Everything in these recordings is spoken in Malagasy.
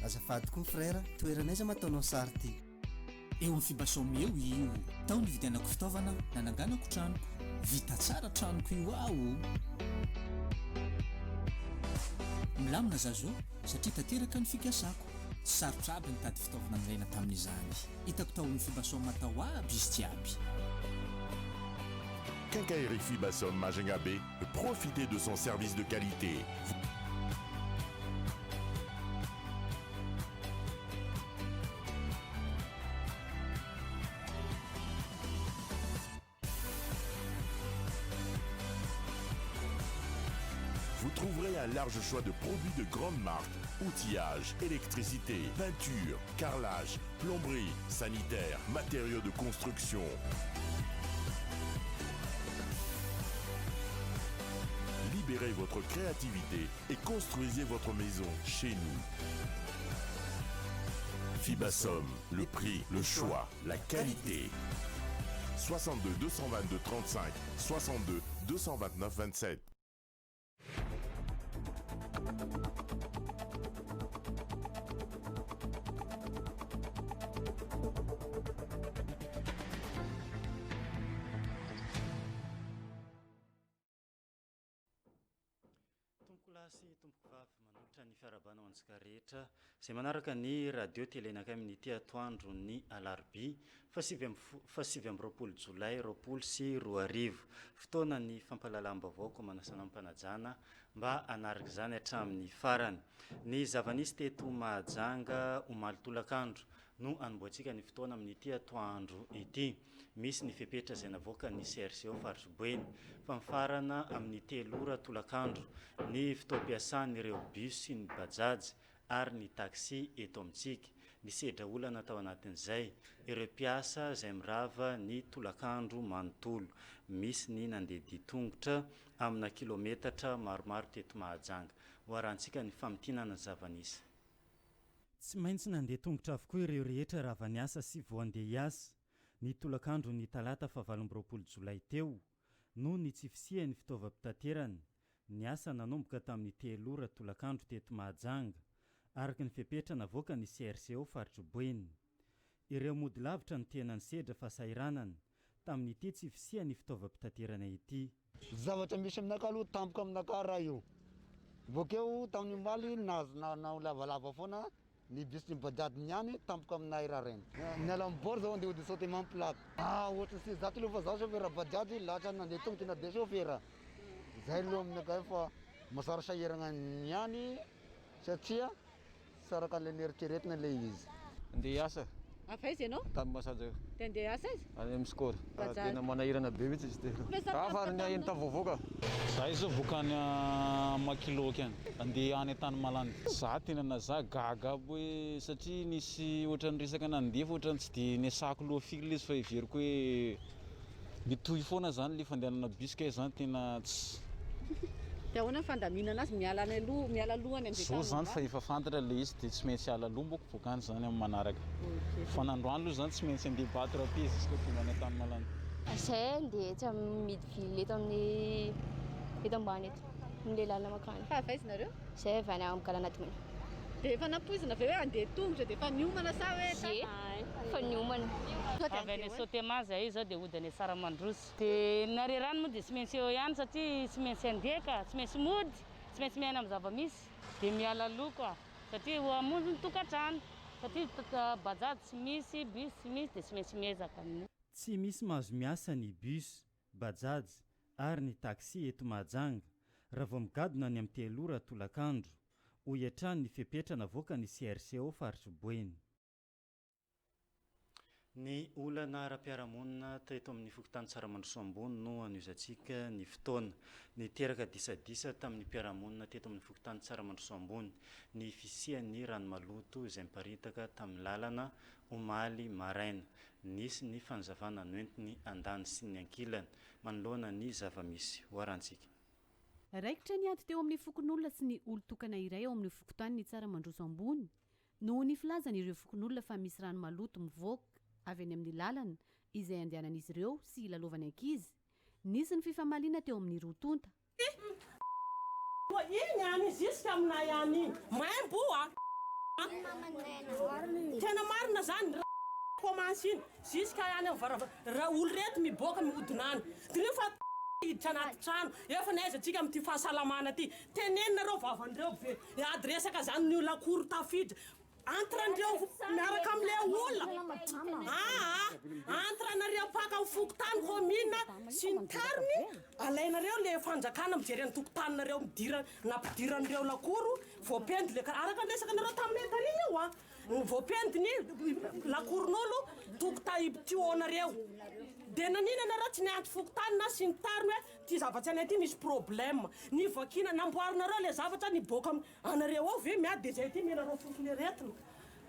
azafady koa frera toeranaiza mataonao sary ty eo amin'ny fibasome eo io tao ny vidianako fitaovana nananganako tranoko vita tsara tranoko io aho milamina zazo satria tanteraka ny fikasako sarotra aby nitady fitaovana andraina tamin'izany hitako tao ny fibasome matao aby izy jiaby Quincaillerie Fibasom Majinga B, profitez de son service de qualité. Vous trouverez un large choix de produits de grande marque, outillage, électricité, peinture, carrelage, plomberie, sanitaire, matériaux de construction. Libérez votre créativité et construisez votre maison chez nous. Fibasom, le prix, le choix, la qualité. 62 222 35, 62 229 27. Tompoklasy tompoko vavy manolotra ny fiarabanao antsika rehetra izay manaraka ny radio telenaka amin'ny ity atoandro ny alarobia fasivy amby roapolo jolay roapolo sy roa arivo fotoana ny fampahalalam-baovao manasana ampanajana mba anaraka izany hatramin'ny farany ny zavanisy teto Mahajanga omaly tolakandro no anomboantsika ny fotoana amin'ity atoandro ity misy ny fepetra izay navoaka ny CRCO faritry boeny fanfarana amin'ny telora tolakandro ny fitaom-piasan'ireo bus sy ny bajaj ary ny taxi eto amintsika ny sedra olana tao anatin'izay ireo mpiasa izay mirava ny tolakandro manontolo misy ny nandeha ditongotra amina kilometatra maromaro teto Mahajanga hoarantsika ny famitinana zavanisy tsy maintsy nandeha tongotra avokoa ireo rehetra raha va niasa sy voandeha hiasa ny tolakandro ny talata fa 20 jolay teo no ny tsy fisian'ny fitaovam-pitaterana ny asa nanomboka tamin'ny telora tolakandro teto Mahajanga araka ny fepetra navoaka ny CRCO faritry boeny ireo mody lavitra ny tena ny sedra fahasahiranana tamin'ny ity tsy fisian'ny fitaovam-pitaterana ity zavatra misy aminaka aloha tampoka aminaka raha io bokeo tamin'ny maly na lavalava foana ny bus ny bajady niany tampoka aminay raha reny ny alambory zao andeha ody saute mamplaky ohatra sy zato aloha fa zaho chauffeur bajady lahatra nandeha tongotra na de chauffeur zay aloha aminakay fa masara sahirana niany satria saraka an'ilay nieritreretina ilay izy andeha hiasa afaizy ianao tamin'ny Masanjaka dia andeha hiasa izy any amin'ny skôra tena manahirana be mihitsy izy tena fa ny aheny tavoavoaka za izy vokany makiloky any andeha any tany malany za tena na za gaga aby hoe satria nisy ohatran'ny resaka nandefa ohatran'ny tsy dia niasako loha fila izy fa iveriko hoe mitohy foana zany le fandehanana biska zany tena tsy dia ahoana ny fandaminana azy miala lohany zao zany fa efa fantatra le izy dia tsy maintsy ala lombako vokany zany amin'ny manaraka fa nandroany aloha zany tsy maintsy andeha battre pied izy ka tonga any tany malany zay andeha tsy midy vily eto ambany eto amin'ilay lalana makany fa avaizinareo zay avy any amin'ny kalanatony dia efa napoizina avy hoe andeha tongotra dia efa niomana sa hoe fa niomana avy any Sotema zay zao dia ody any Saramandroso dia narerany moa dia tsy maintsy eo ihany satria tsy maintsy andeka tsy maintsy mody tsy maintsy miaina amin'ny zavamisy dia miala aloha koa satria hamonjy ny tokantrano satria bajady tsy misy bus tsy misy dia tsy maintsy miezaka amin'ny tsy misy mahazo miasa ny bus bajaj ary ny taxi eto Mahajanga raha vao migadona ny amin'ny telora tolakandro ho iatrany ny fepetra navoaka ny CRCO faritry boeny ny olana ara-piarahamonina teto amin'ny fokotany Tsaramandroso ambony no anizantsika ny fotoana ny teraka disadisa tamin'ny mpiarahamonina teto amin'ny fokotany Tsaramandroso ambony ny fisian'ny rano maloto izay miparitaka tamin'ny lalana omaly maraina nisy ny fanazavana noentiny andany sy ny ankilany manoloana ny zavamisy hoarantsika raikitra ny ady teo amin'ny fokon'olona sy ny olo-tokana iray ao amin'ny fokotany ny Tsaramandroso ambony no ny filazan'ireo fokon'olona fa misy rano maloto mivoaka avy any amin'ny lalana izay andehanan'izy ireo sy ilalovany ankizy nisy ny fifamaliana teo amin'ny rotonta iny any izy isika aminay any maimboa tena marina zany commence iny jusqu'à any amin'ny raha olo reto miboaka mihodinany dia nefa hiditra anaty trano efa naiza antsika amin'ity fahasalamana ty tenenareo vavan'ireo ve ady resaka zany ny lakoro tafiditra entran'ireo miaraka am'le olona entranareo paka amin'ny fokotany komina sy ny tariny alainareo le fanjakana mijery any tokotaninareo nampidiran'ireo lakoro voapendy le araka ny resaka nareo tamin'ny tariana eo voapendy ny lakoron'olo tokotaitionareo dia nanina nareo tsy nianty fokotany na sy ny tariny hoe ty zavatsy anay ty misy problème ny vakina namboarinareo le zavatra niboaka anareo ao ve miady dia zay ty menareo fofony aretina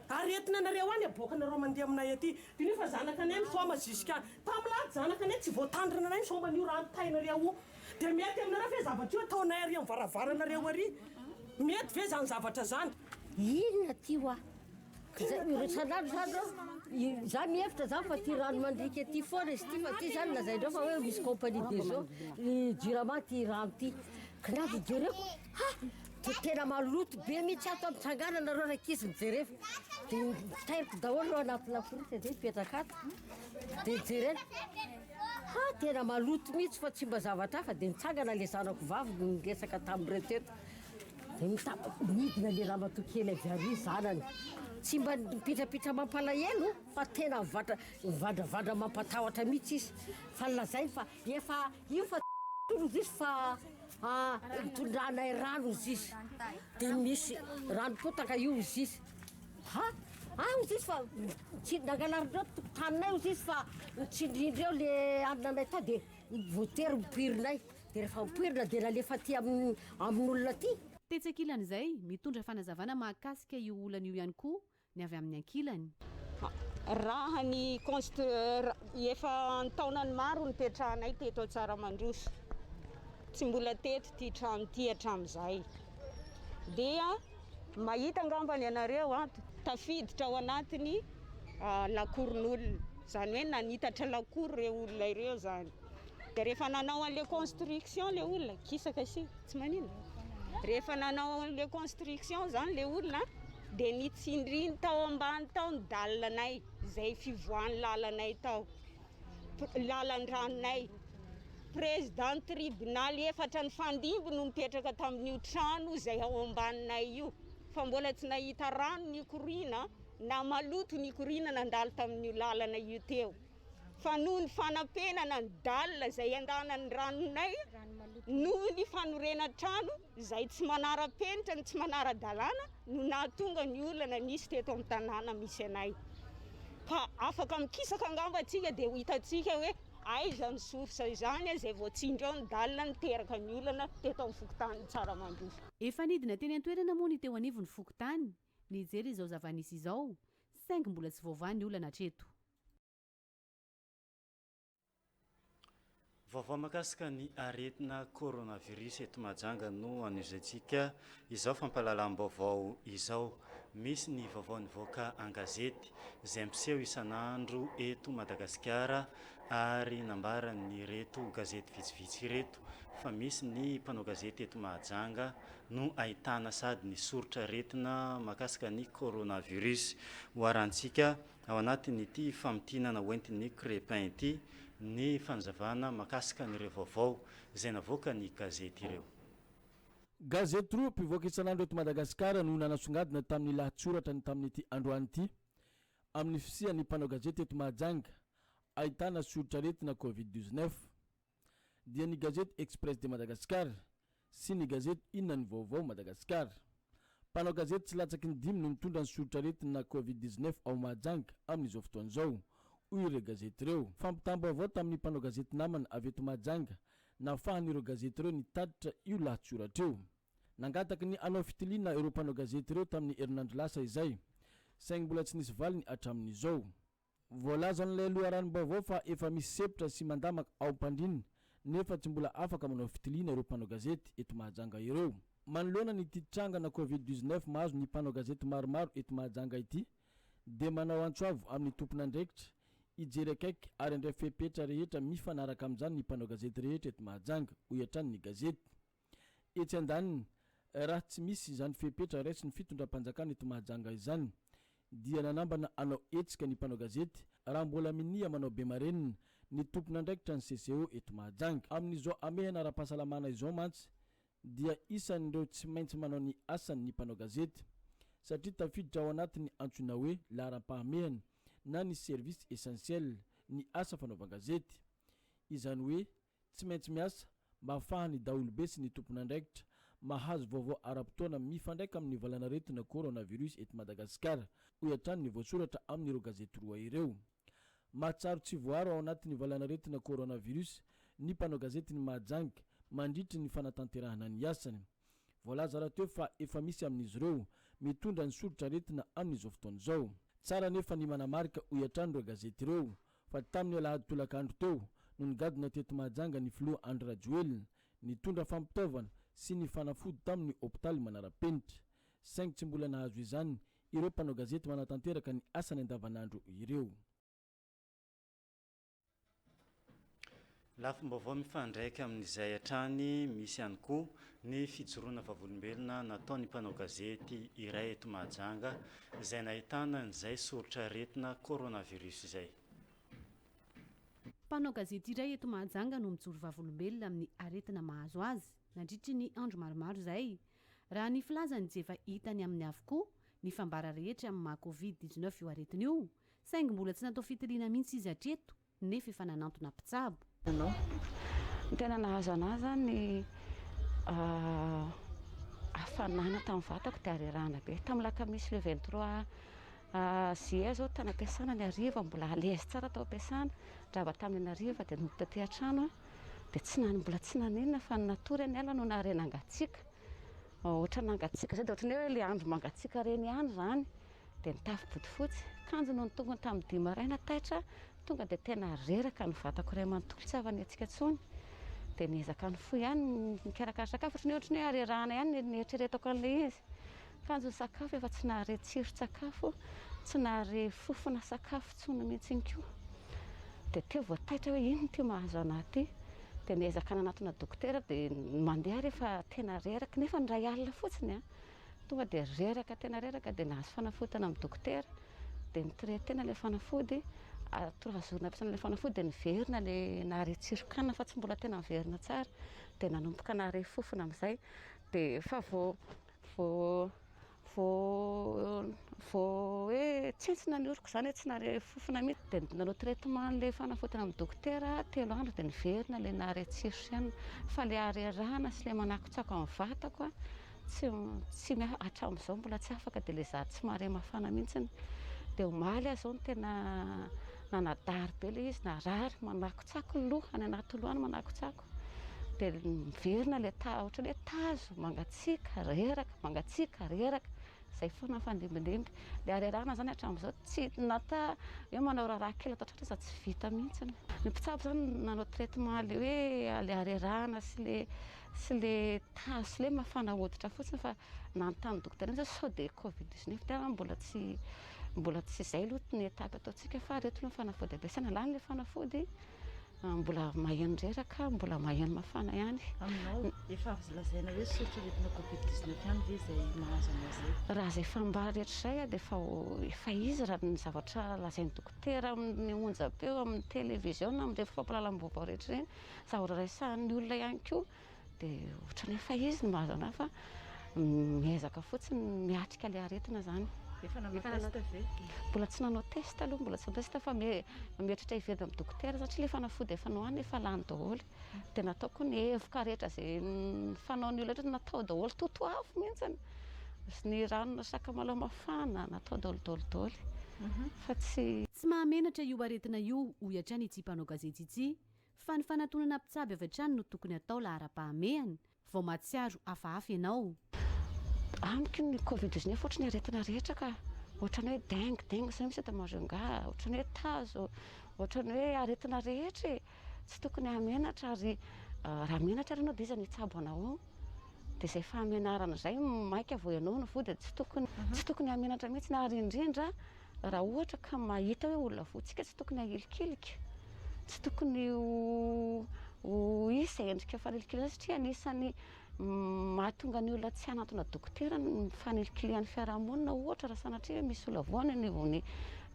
aretina anareo any aboakanareo mandeha aminay aty dia nefa zanaka anay misoma jusqu'à tamilady zanaka anay tsy voatandrina anay misoma nio raha tainareo dia mety aminareo ve zavatra io ataonay ary amin'ny varavaranareo ary mety ve zany zavatra zany inona ty hoa sanandro zany za mihefitra zany fa ty rano mandriky aty foana izy ty fa ty zany nazaindreo fa hoe misy compagnie des eaux durement ty rano ty kanazy jereko tena maloto be mihitsy ato amitsangana nareo rakizy mijerefa dia tairiko daholo reo anaty laforita zay mipetraka ato dia jerena tena maloto mihitsy fa tsy mba zavatra fa dia mitsangana le zanako vavy niresaka tamin'ireo teto dia midina le ramatokely avy zanany tsy mba mipitrapitra mampalahelo fa tena mivandravandra mampatahotra mihitsy izy fa lazainy fa efa io fa izy fa mitondranay rano izy izy dia misy rano potaka io izy izy izy izy fa tsy nangalarinreo tokotaninay izy izy fa tsindrindreo le aninanay tao dia voatery mipirinay dia rehefa mipirina dia nalefa ty amin'olona ty tetsekilan'izay mitondra fanazavana mahakasika io olana io ihany koa ny avy amin'ny ankilany raha ny efa taonany maro nipetrahanay teto Tsaramandroso tsy mbola teto ty trano ty hatramin'izay dia mahita angambany ianareo tafiditra ao anatiny lakoron'olona zany hoe nanitatra lakoro reo olona ireo zany dia rehefa nanao an'le construction le olona kisaka sy tsy manino rehefa nanao an'le construction zany le olona dia nitsindriny tao ambany tao ny dalanay zay fivoahany lalanay tao lalan-dranonay président tribunal efatra ny fandimby no mipetraka tamin'io trano zay ao ambaninay io fa mbola tsy nahita rano nikorina na maloto nikorina nandalo tamin'io lalana io teo fa noho ny fanampenana ny dalina zay andanan'ny ranonay noho ny fanorena trano zay tsy manara-penitra ny tsy manara-dalàna no nahatonga ny olana nisy teto amin'ny tanàna misy anay ka afaka mikisaka angamba atsika dia hitatsika hoe aiza ny source izany zay voatsindreo ny dalina niteraka ny olana teto amin'ny fokotany Tsaramandroso efa nidina teny an-toerana moa ny teo anivon'ny fokotany nijery izao zava-nisy izao saingy mbola tsy voavany olana hatreto vaovao makasika ny aretina coronavirus eto Mahajanga no anizantsika izao fampahalalam-baovao izao misy ny vaovao nivoaka an-gazety izay mpiseho isan'andro eto Madagasikara ary nambarany reto gazety vitsivitsy reto fa misy ny mpanao gazety eto Mahajanga no ahitana sady ny soratra retina makasika ny coronavirus hoarantsika ao anatin'ity famtinana hoentin'ny crépin ity ny fanazavana makasika nireo vaovao izay navoaka ny gazety ireo gazety roa mpivoaka isan'andro eto Madagasikara no nanasongadina tamin'ny lahatsoratra ny tamin'ity androany ity amin'ny fisian'ny mpanao gazety eto Mahajanga ahitana soratra retina covid-19 dia ny gazety Express de Madagascar sy ny gazety Inona ny vaovao Madagasikara mpanao gazety tsy latsaky ny 5 no mitondra ny soratra retina covid-19 ao Mahajanga amin'izao fotoan'izao hoy ireo gazety ireo fampitambo avao tamin'ny mpanao gazety namana avy eto Mahajanga nafahan'ireo gazety ireo nitaditra io lahatsoratra io nangataky ny anao fitiliana ireo mpanao gazety ireo tamin'ny herinandro lasa izay saingy mbola tsy nisy valiny hatramin'izao voalaza n'ilay loharanom-baovao fa efa misy sepitra sy mandamaka ao am-pandrinina nefa tsy mbola afaka manao fitiliana ireo mpanao gazety eto Mahajanga ireo manoloana ny titrangana covid-19 mahazo ny mpanao gazety maromaro eto Mahajanga ity dia manao antsoavo amin'ny tompona andraikitra ijery akaiky ary andray fepetra rehetra mifanaraka amin'izany ny mpanao gazety rehetra eto Mahajanga hoy hatrany ny gazety etsy andaniny raha tsy misy izany fepetra raisy ny fitondram-panjakana eto Mahajanga izany dia nanambana anao etsika ny mpanao gazety raha mbola minia manao be marenina ny tompon'andraikitra ny CCO eto Mahajanga. Amin'izao amehana ara-pahasalamana izao mantsy dia isan'ireo tsy maintsy manao ny asany ny mpanao gazety satria tafiditra ao anatiny antsoina hoe laharam-pahamehana na ny service essentiel ny asa fanaovan-gazety. Izany hoe tsy maintsy miasa mba ahafahany daolobe sy ny tompon'andraikitra mahazo vaovao ara-potoana mifandraika amin'ny valanaretina coronavirus eto Madagasikara ho hatrany ny voasoratra amin'ireo gazety roa ireo. Mahatsaro tsy voaro ao anatin'ny valanaretina coronavirus ny mpanao gazety ny Mahajanga mandritry ny fanatanterahana ny asany. Voalaza rahateo fa efa misy amin'izy ireo mitondra ny soritra aretina amin'izao fotoana izao. Tsara nefa ny manamarika ho hatrany ireo gazety ireo fa tamin'ny alahady tolakandro teo no nigadina teto Mahajanga ny filoha Andry Rajoelina nitondra fampitaovana sy ny fanafody tamin'ny hôpitaly Manarapenitra. Saingy tsy mbola nahazo izany ireo mpanao gazety manatanteraka ny asany andavanandro ireo. Lafim-baovao mifandraika amin'izay hatrany misy ihany koa ny fijoroana vavolombelona nataon'ny mpanao gazety iray eto Mahajanga izay nahitana an'izay soritra aretina coronavirus izay. Mpanao gazety iray eto Mahajanga no mijoro vavolombelona amin'ny aretina mahazo azy nandritry ny andro maromaro izay. Raha ny filazany dia efa hitany amin'ny avokoa ny fambara rehetra amin'ny maha Covid-19 io aretina io, saingy mbola tsy natao fitiliana mihitsy izy hatreto nefa efa nanantona mpitsabo. Ny tena nahazo anazy zany hafanana tamin'ny vatako dia harerahana be. Tamin'ny lakamisy le 23 juillet zao tany ampiasana ny hariva mbola alezy tsara tao ampiasana. Draba tamin'ny hariva dia noditra aty an-trano dia mbola tsy naninona fa natory ny ala no naharena angatsika. Ohatra nangatsika zay dia ohatran'ny hoe le andro mangatsika reny ihany zany dia nitafy botifotsy. Kanjo no nitongony tamin'ny 10 maraina taitra tonga dia tena reraka ny vatako iray manontolo tsy avy antsika tsony dia niezaka ny fo ihany nikarakara sakafo ohatran'ny hoe harerahana ihany nieritreretako an'ilay izy. Kanjo ny sakafo efa tsy nahare tsiro-tsakafo, tsy nahare fofona sakafo tsony mihitsy iny koa. Dia teo voataitra hoe ino ty mahazo anahy ty. Dia niezaka nanatona dokotera dia mandeha rehefa tena reraka nefa ny ray alina fotsiny tonga dia reraka tena reraka dia nahazo fanafodina amin'ny dokotera dia nitraitena ilay fanafody. Torazorina ampiasana ilay fanafody dia niverina ilay nahare tsirokanina fa tsy mbola tena niverina tsara dia nanomboka nahare fofona amin'izay dia efa vao hoe tsentsina ny oroko izany hoe tsy nahare fofona mihitsy dia nanao traitement n'ilay fanafodina amin'ny dokotera 3 andro dia niverina ilay nahare tsiro sy ihany fa ilay harerahana sy ilay manakotsako amin'ny vatako tsy hatramin'izao mbola tsy afaka dia ilay zady tsy mahare mafana mihitsy. Dia omaly aho zao no tena nanadary be ilay izy narary manakotsako ny loha any anaty lohany manakotsako dia miverina ilay ohatran'ny hoe tazo mangatsiaka reraka mangatsiaka reraka izay foana fandimindimby. Ilay harerahana zany hatramin'izao tsy nata hoe manao raharaha kely atao tratra tsy vita mihitsy. Ny mpitsabo zany nanao traitement le hoe ilay harerahana sy ilay tazo sy ilay mafana hoditra fotsiny fa nanontany dokotera zao sao dia Covid-19 tena mbola tsy izay aloha ny etapy ataontsika fa reto ny fanafody ampiasaina lany ilay fanafody mbola maheno reraka mbola maheno mafana ihany. Aminao efa azo lazaina hoe soritra aretina Covid-19 ihany ve izay mahazo an'azy? Raha izay fambara rehetra izay dia efa izy raha ny zavatra lazain'ny dokotera amin'ny onjam-peo amin'ny televiziona amin'ny fampahalalam-baovao rehetra ireny zavatraresahan'ny olona ihany koa dia ohatran'ny efa izy no mahazo anahy fa miezaka fotsiny miatrika ilay aretina zany. Efa nanao test ve? Mbola tsy nanao test aloha mbola tsy nanao test fa mieritritra hiverina amin'ny dokotera satria ilay fanafody efa nohanina efa lany daholo dia nataoko ny hevoka rehetra izay fanaon'ny olona rehetra natao daholo totoafo mihitsy sy ny ranona sakamalaho mafana natao daholo fa tsy mahamenatra io aretina io ho hatrany itsy mpanao gazety itsy fa ny fanatonana mpitsabo avy hatrany no tokony atao lahara-pahamehana vao mahatsiaro hafahafa ianao. Amiko ny Covid-19 ohatran'ny aretina rehetra ka ohatran'ny hoe dengue zay misy eto Majunga, ohatran'ny hoe tazo, ohatran'ny hoe aretina rehetra tsy tokony hamenatra ary raha menatra ianao dia iza ny hitsabo anao dia izay fahamenarana izay maika vao ianao no vo dia tsy tokony hamenatra mihitsy na ary indrindra raha ohatra ka mahita hoe olona votsika tsy tokony hahilikilika, tsy tokony ho isy endrika fanilikilia satria anisany mahatonga ny olona tsy hanatona dokotera ny fanilikilia ny fiarahamonina ohatra raha sanatria misy olona voana ny vony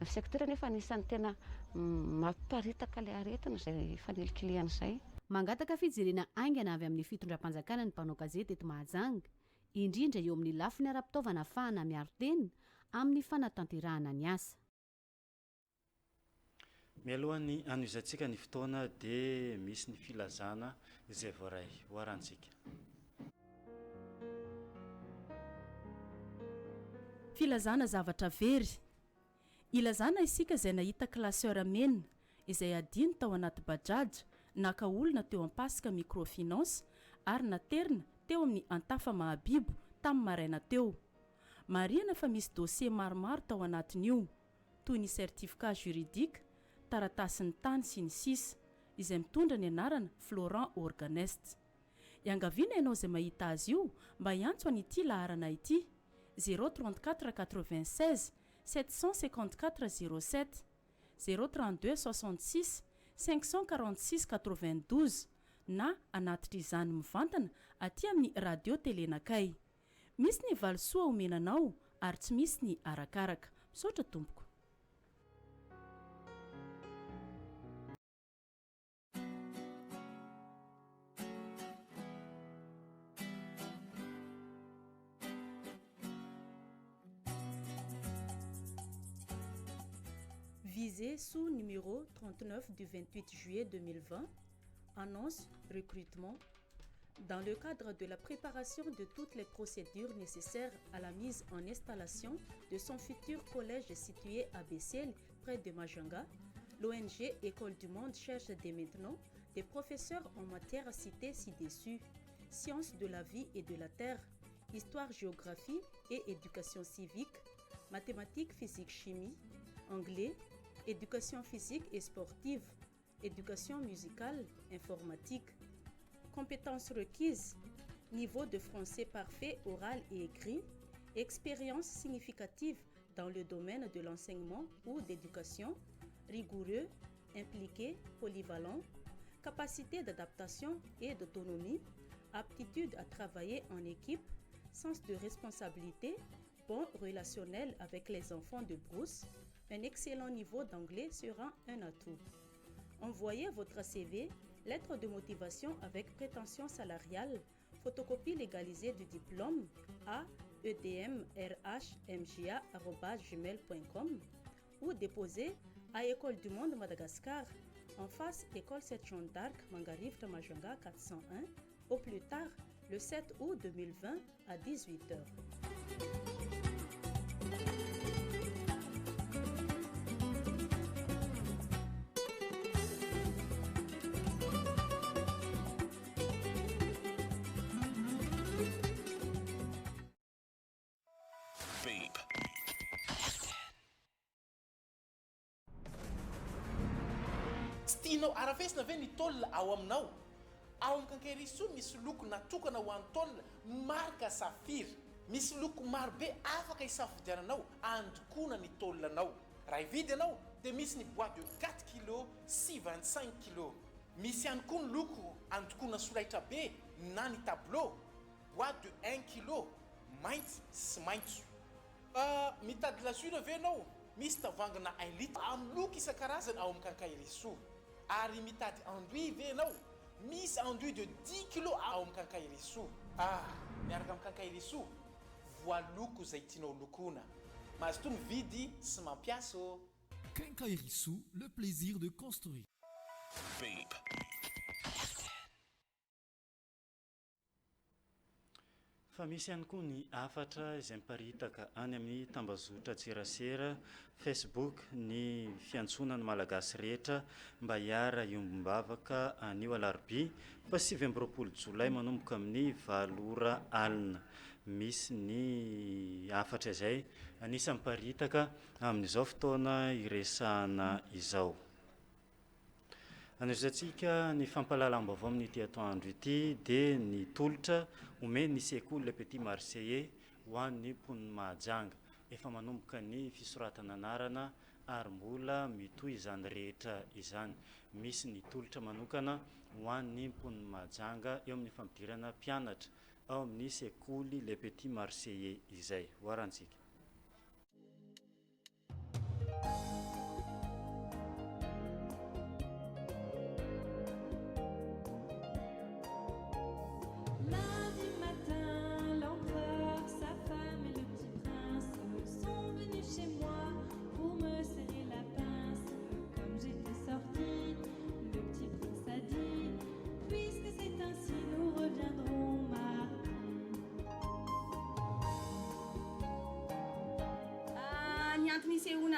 sekretera nefa anisan'ny tena mamparitaka ilay aretina izay fanilikilia izay. Mangataka fijerena aingana avy amin'ny fitondram-panjakana ny mpanao gazety eto Mahajanga, indrindra eo amin'ny lafiny ara-pitaovana ahafahana miaro tena amin'ny fanatanterahana ny asa. Mialohan'ny anoizantsika ny fotoana dia misy ny filazana izay voaray hoarantsika. Filazana zavatra very. Ilazana isika izay nahita klaseur mena izay adino tao anaty bajaj naka olona teo ampasika microfinance ary naterina teo amin'ny Antafa Mahabibo tamin'ny maraina teo. Marihana fa misy dossier maromaro tao anatin'io toy ny certificat juridique, taratasy ny tany sy ny sisa izay mitondra ny anarana Florent Organest. Iangaviana ianao izay mahita azy io mba hiantso an'ity laharana ity 034 96 754 07 032 66 546 92 na anatitra izany mivantana aty amin'ny radio telenakay. Misy ny valisoa omenanao ary tsy misy ny arakaraka. Misaotra tompoko. Visé sous numéro 39 du 28 juillet 2020, annonce recrutement. Dans le cadre de la préparation de toutes les procédures nécessaires à la mise en installation de son futur collège situé à Bessel, près de Majanga, l'ONG École du Monde cherche dès maintenant des professeurs en matière citées ci-dessus: sciences de la vie et de la terre, histoire-géographie et éducation civique, mathématiques, physique, chimie, anglais, éducation physique et sportive, éducation musicale, informatique. Compétences requises: niveau de français parfait, oral et écrit, expérience significative dans le domaine de l'enseignement ou d'éducation, rigoureux, impliqué, polyvalent, capacité d'adaptation et d'autonomie, aptitude à travailler en équipe, sens de responsabilité, bon relationnel avec les enfants de brousse. Un excellent niveau d'anglais sera un atout. Envoyez votre CV, lettre de motivation avec prétention salariale, photocopie légalisée du diplôme à edmrhmga@gmail.com ou déposez à École du Monde Madagascar, en face École 7 Jeanne d'Arc, Mangarive Majanga 401, au plus tard le 7 août 2020 à 18h. Tianao arafesina ve ny tôlina ao aminao? Ao amin'ny kankeriso misy loko natokana ho an'ny tôlina marika safira. Misy loko maro be afaka hisafidiananao andokoana ny tôlinanao. Raha hividy ianao dia misy ny boîte de 4 kg sy 25 kg. Misy ihany koa ny loko andokoana solaitra be na ny tableau, boîte de 1 kg mainty sy maitso. Mitady lazura ve ianao? Misy tavangana 1 litre amin'ny loko isan-karazany ao amin'ny kankeriso. Ary mitady enduit ve ianao? Misy enduit de 10 kg ao amin'ny kankeriso. Miaraka amin'ny kankeriso, voaloko izay tianao lokoina. Mahazo toa mividy sy mampiasa. Kankeriso, le plaisir de construire. Fa misy ihany koa ny afatra izay miparitaka any amin'ny tambazotra tserasera Facebook ny fiantsonany malagasy rehetra mba hiara iombavaka anio alarobia fa 7 Jolay manomboka amin'ny 7 alina. Misy ny afatra izay anisany miparitaka amin'izao fotoana iresahana izao. Anoisantsika ny fampahalalam-baovao amin'ity atoandro ity dia ny tolotra omeny ny sekoly le Petit Marseillais ho an'ny mponiny Mahajanga. Efa manomboka ny fisoratana anarana ary mbola mitohy izany rehetra izany. Misy ny tolotra manokana ho an'ny mponiny Mahajanga eo amin'ny fampidirana mpianatra ao amin'ny sekoly le Petit Marseillais izay hoarantsika.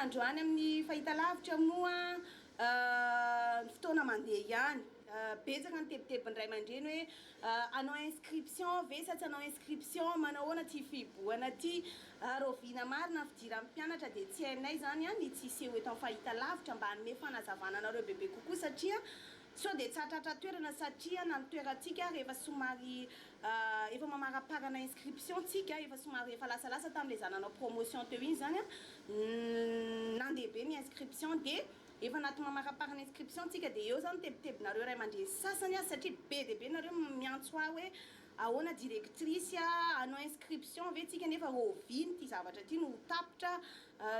Androany amin'ny fahitalavitra moa fotoana mandeha ihany betsaka ny tebitebiny ray aman-dreny hoe anao inscription ve sa tsy anao inscription manao ahoana ty fiboana ty roviana marina fidira amin'ny mpianatra dia tsy hainay zany ny tsisy eto amin'ny fahitalavitra mba hanome fanazavana anareo bebe kokoa satria so dia tsatratra toerana satria na nitoerantsika rehefa somary efa mamaraparana inscription tsika efa somary efa lasalasa tamin'ilay zananao promotion teo iny zany nandehibe ny inscription dia efa naty mamaraparana inscription tsika dia eo zany tebitebinareo ray aman-dreny sasany satria be dia be nareo miantso ahy hoe ahoana directrice anao inscription ve tsika nefa roviny ty zavatra ty no tapitra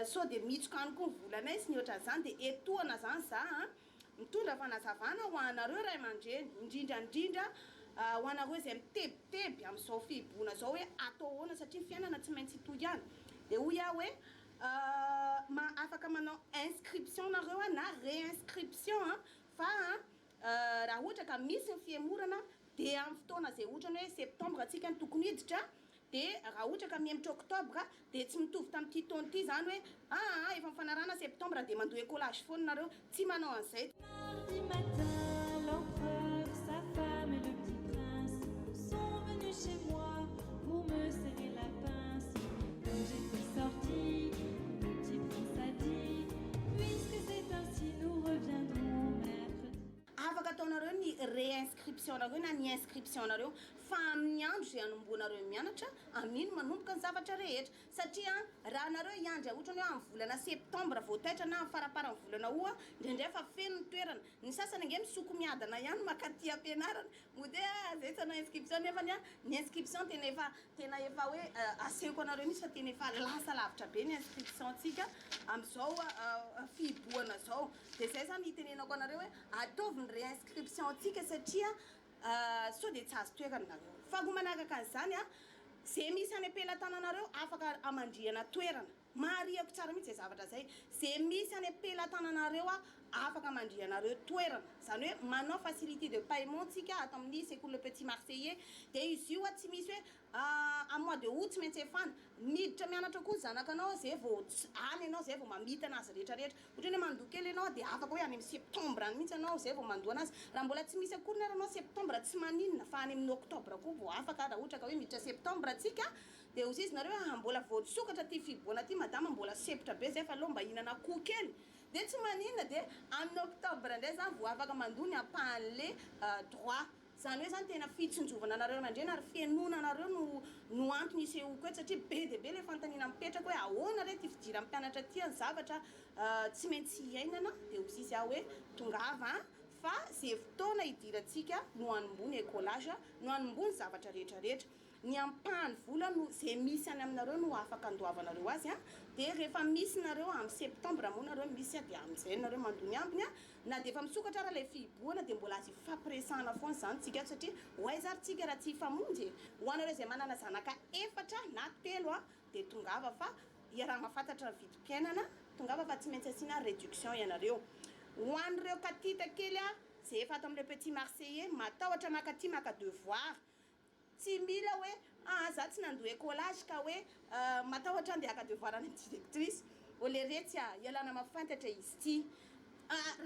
so dia mitsoka any koa volanay sy ny ohatran'izany dia etoana zany za mitondra fanazavana ho anareo ray aman-dreny indrindrandrindra ho anareo izay mitebiteby amin'izao fiboana zao hoe atao ahoana satria fiainana tsy maintsy toy ihany dia hoy aho hoe afaka manao inscription nareo na réinscription fa raha ohatra ka misy ny fiemorana dia amin'ny fotoana izay ohatrany hoe septembre atsika ny tokony hiditra dia raha ohatra ka miemitra octobre dia tsy mitovy tamin'ity taona ity zany hoe efa mifanarana septembre dia mandoa écolage foana nareo tsy manao an'izay. Afaka ataonareo ny réinscription nareo na ny inscription nareo fa amin'ny andro izay anombonareo mianatra amin'iny manomboka ny zavatra rehetra satria raha nareo iandry ohatrany hoe amin'ny volana septembre voataitra na amin'ny faraparany volana oa indraindray fa feno ny toerana ny sasany ange misoko miadana ihany makaty ampianarana mode zay tsy anao inscription nefa ny inscription tena efa hoe asehoko anareo misy fa tena efa lasa lavitra be ny inscription tsika amin'izao fiboana zao dia zay zany hitenenako anareo hoe ataovy ny réinscription tsika satria so dia tsy azo toerana nareo fa go manaraka an'izany zay misy any ampelantananareo afaka amandriana toerana mariako tsara mihitsy zay zavatra zay zay misy any ampelantananareo afaka amandrianareo toerana zany hoe manao facilité de paiement tsika ato amin'ny sekoly le Petit Marseillais dia izy io tsy misy hoe a mois de août tsy maintsy efana miditra mianatra koa zanakanao zay vao any ianao zay vao mamita anazy rehetrarehetra ohatrany hoe mandoa kely ianao dia afaka hoe any amin'ny septembre any mihitsy anao zay vao mandoa anazy raha mbola tsy misy akory neranao septembre tsy maninona fa any amin'ny octobre koa vao afaka raha ohatra ka hoe miditra septembre atsika dia ozy izy nareo mbola vao nisokatra ty fiboana ty madama mbola sepotra be zay fa aloha mba hihinana koa kely dia tsy maninona dia amin'ny octobre indray zany vao afaka mandoa ny ampahan'le droit zany hoe zany tena fitsonjovana anareo aman-dreny ary fianona anareo no antony isehoko eto satria be dia be le fanontaniana mipetraka hoe ahoana re ty fidira amin'ny mpianatra ty ny zavatra tsy maintsy iainana dia ozy izy aho hoe tongava fa zay fotoana hidirantsika no anombony écolage no anombony zavatra rehetrarehetra ny ampahany vola no zay misy any aminareo no afaka andoavanareo azy dia rehefa misy nareo amin'ny septembre moa nareo misy dia amin'izay nareo mandony ambiny na dia efa misokatra raha ilay fiboana dia mbola azy fampiresahana foana zany tsika satria hoaizary tsika raha tsy hifamonjy ho anareo izay manana zanaka efatra na telo dia tongava fa raha mahafantatra ny vidim-piainana tongava fa tsy maintsy asiana réduction ianareo ho an'ireo katita kely zay efa ato amin'ilay Petit Marseillais matahotra makaty maka devoir tsy mila hoe za tsy nandoa écolage ka hoe matahotra andeha haka devoir any directrice o le retsy ialana mafantatra izy ty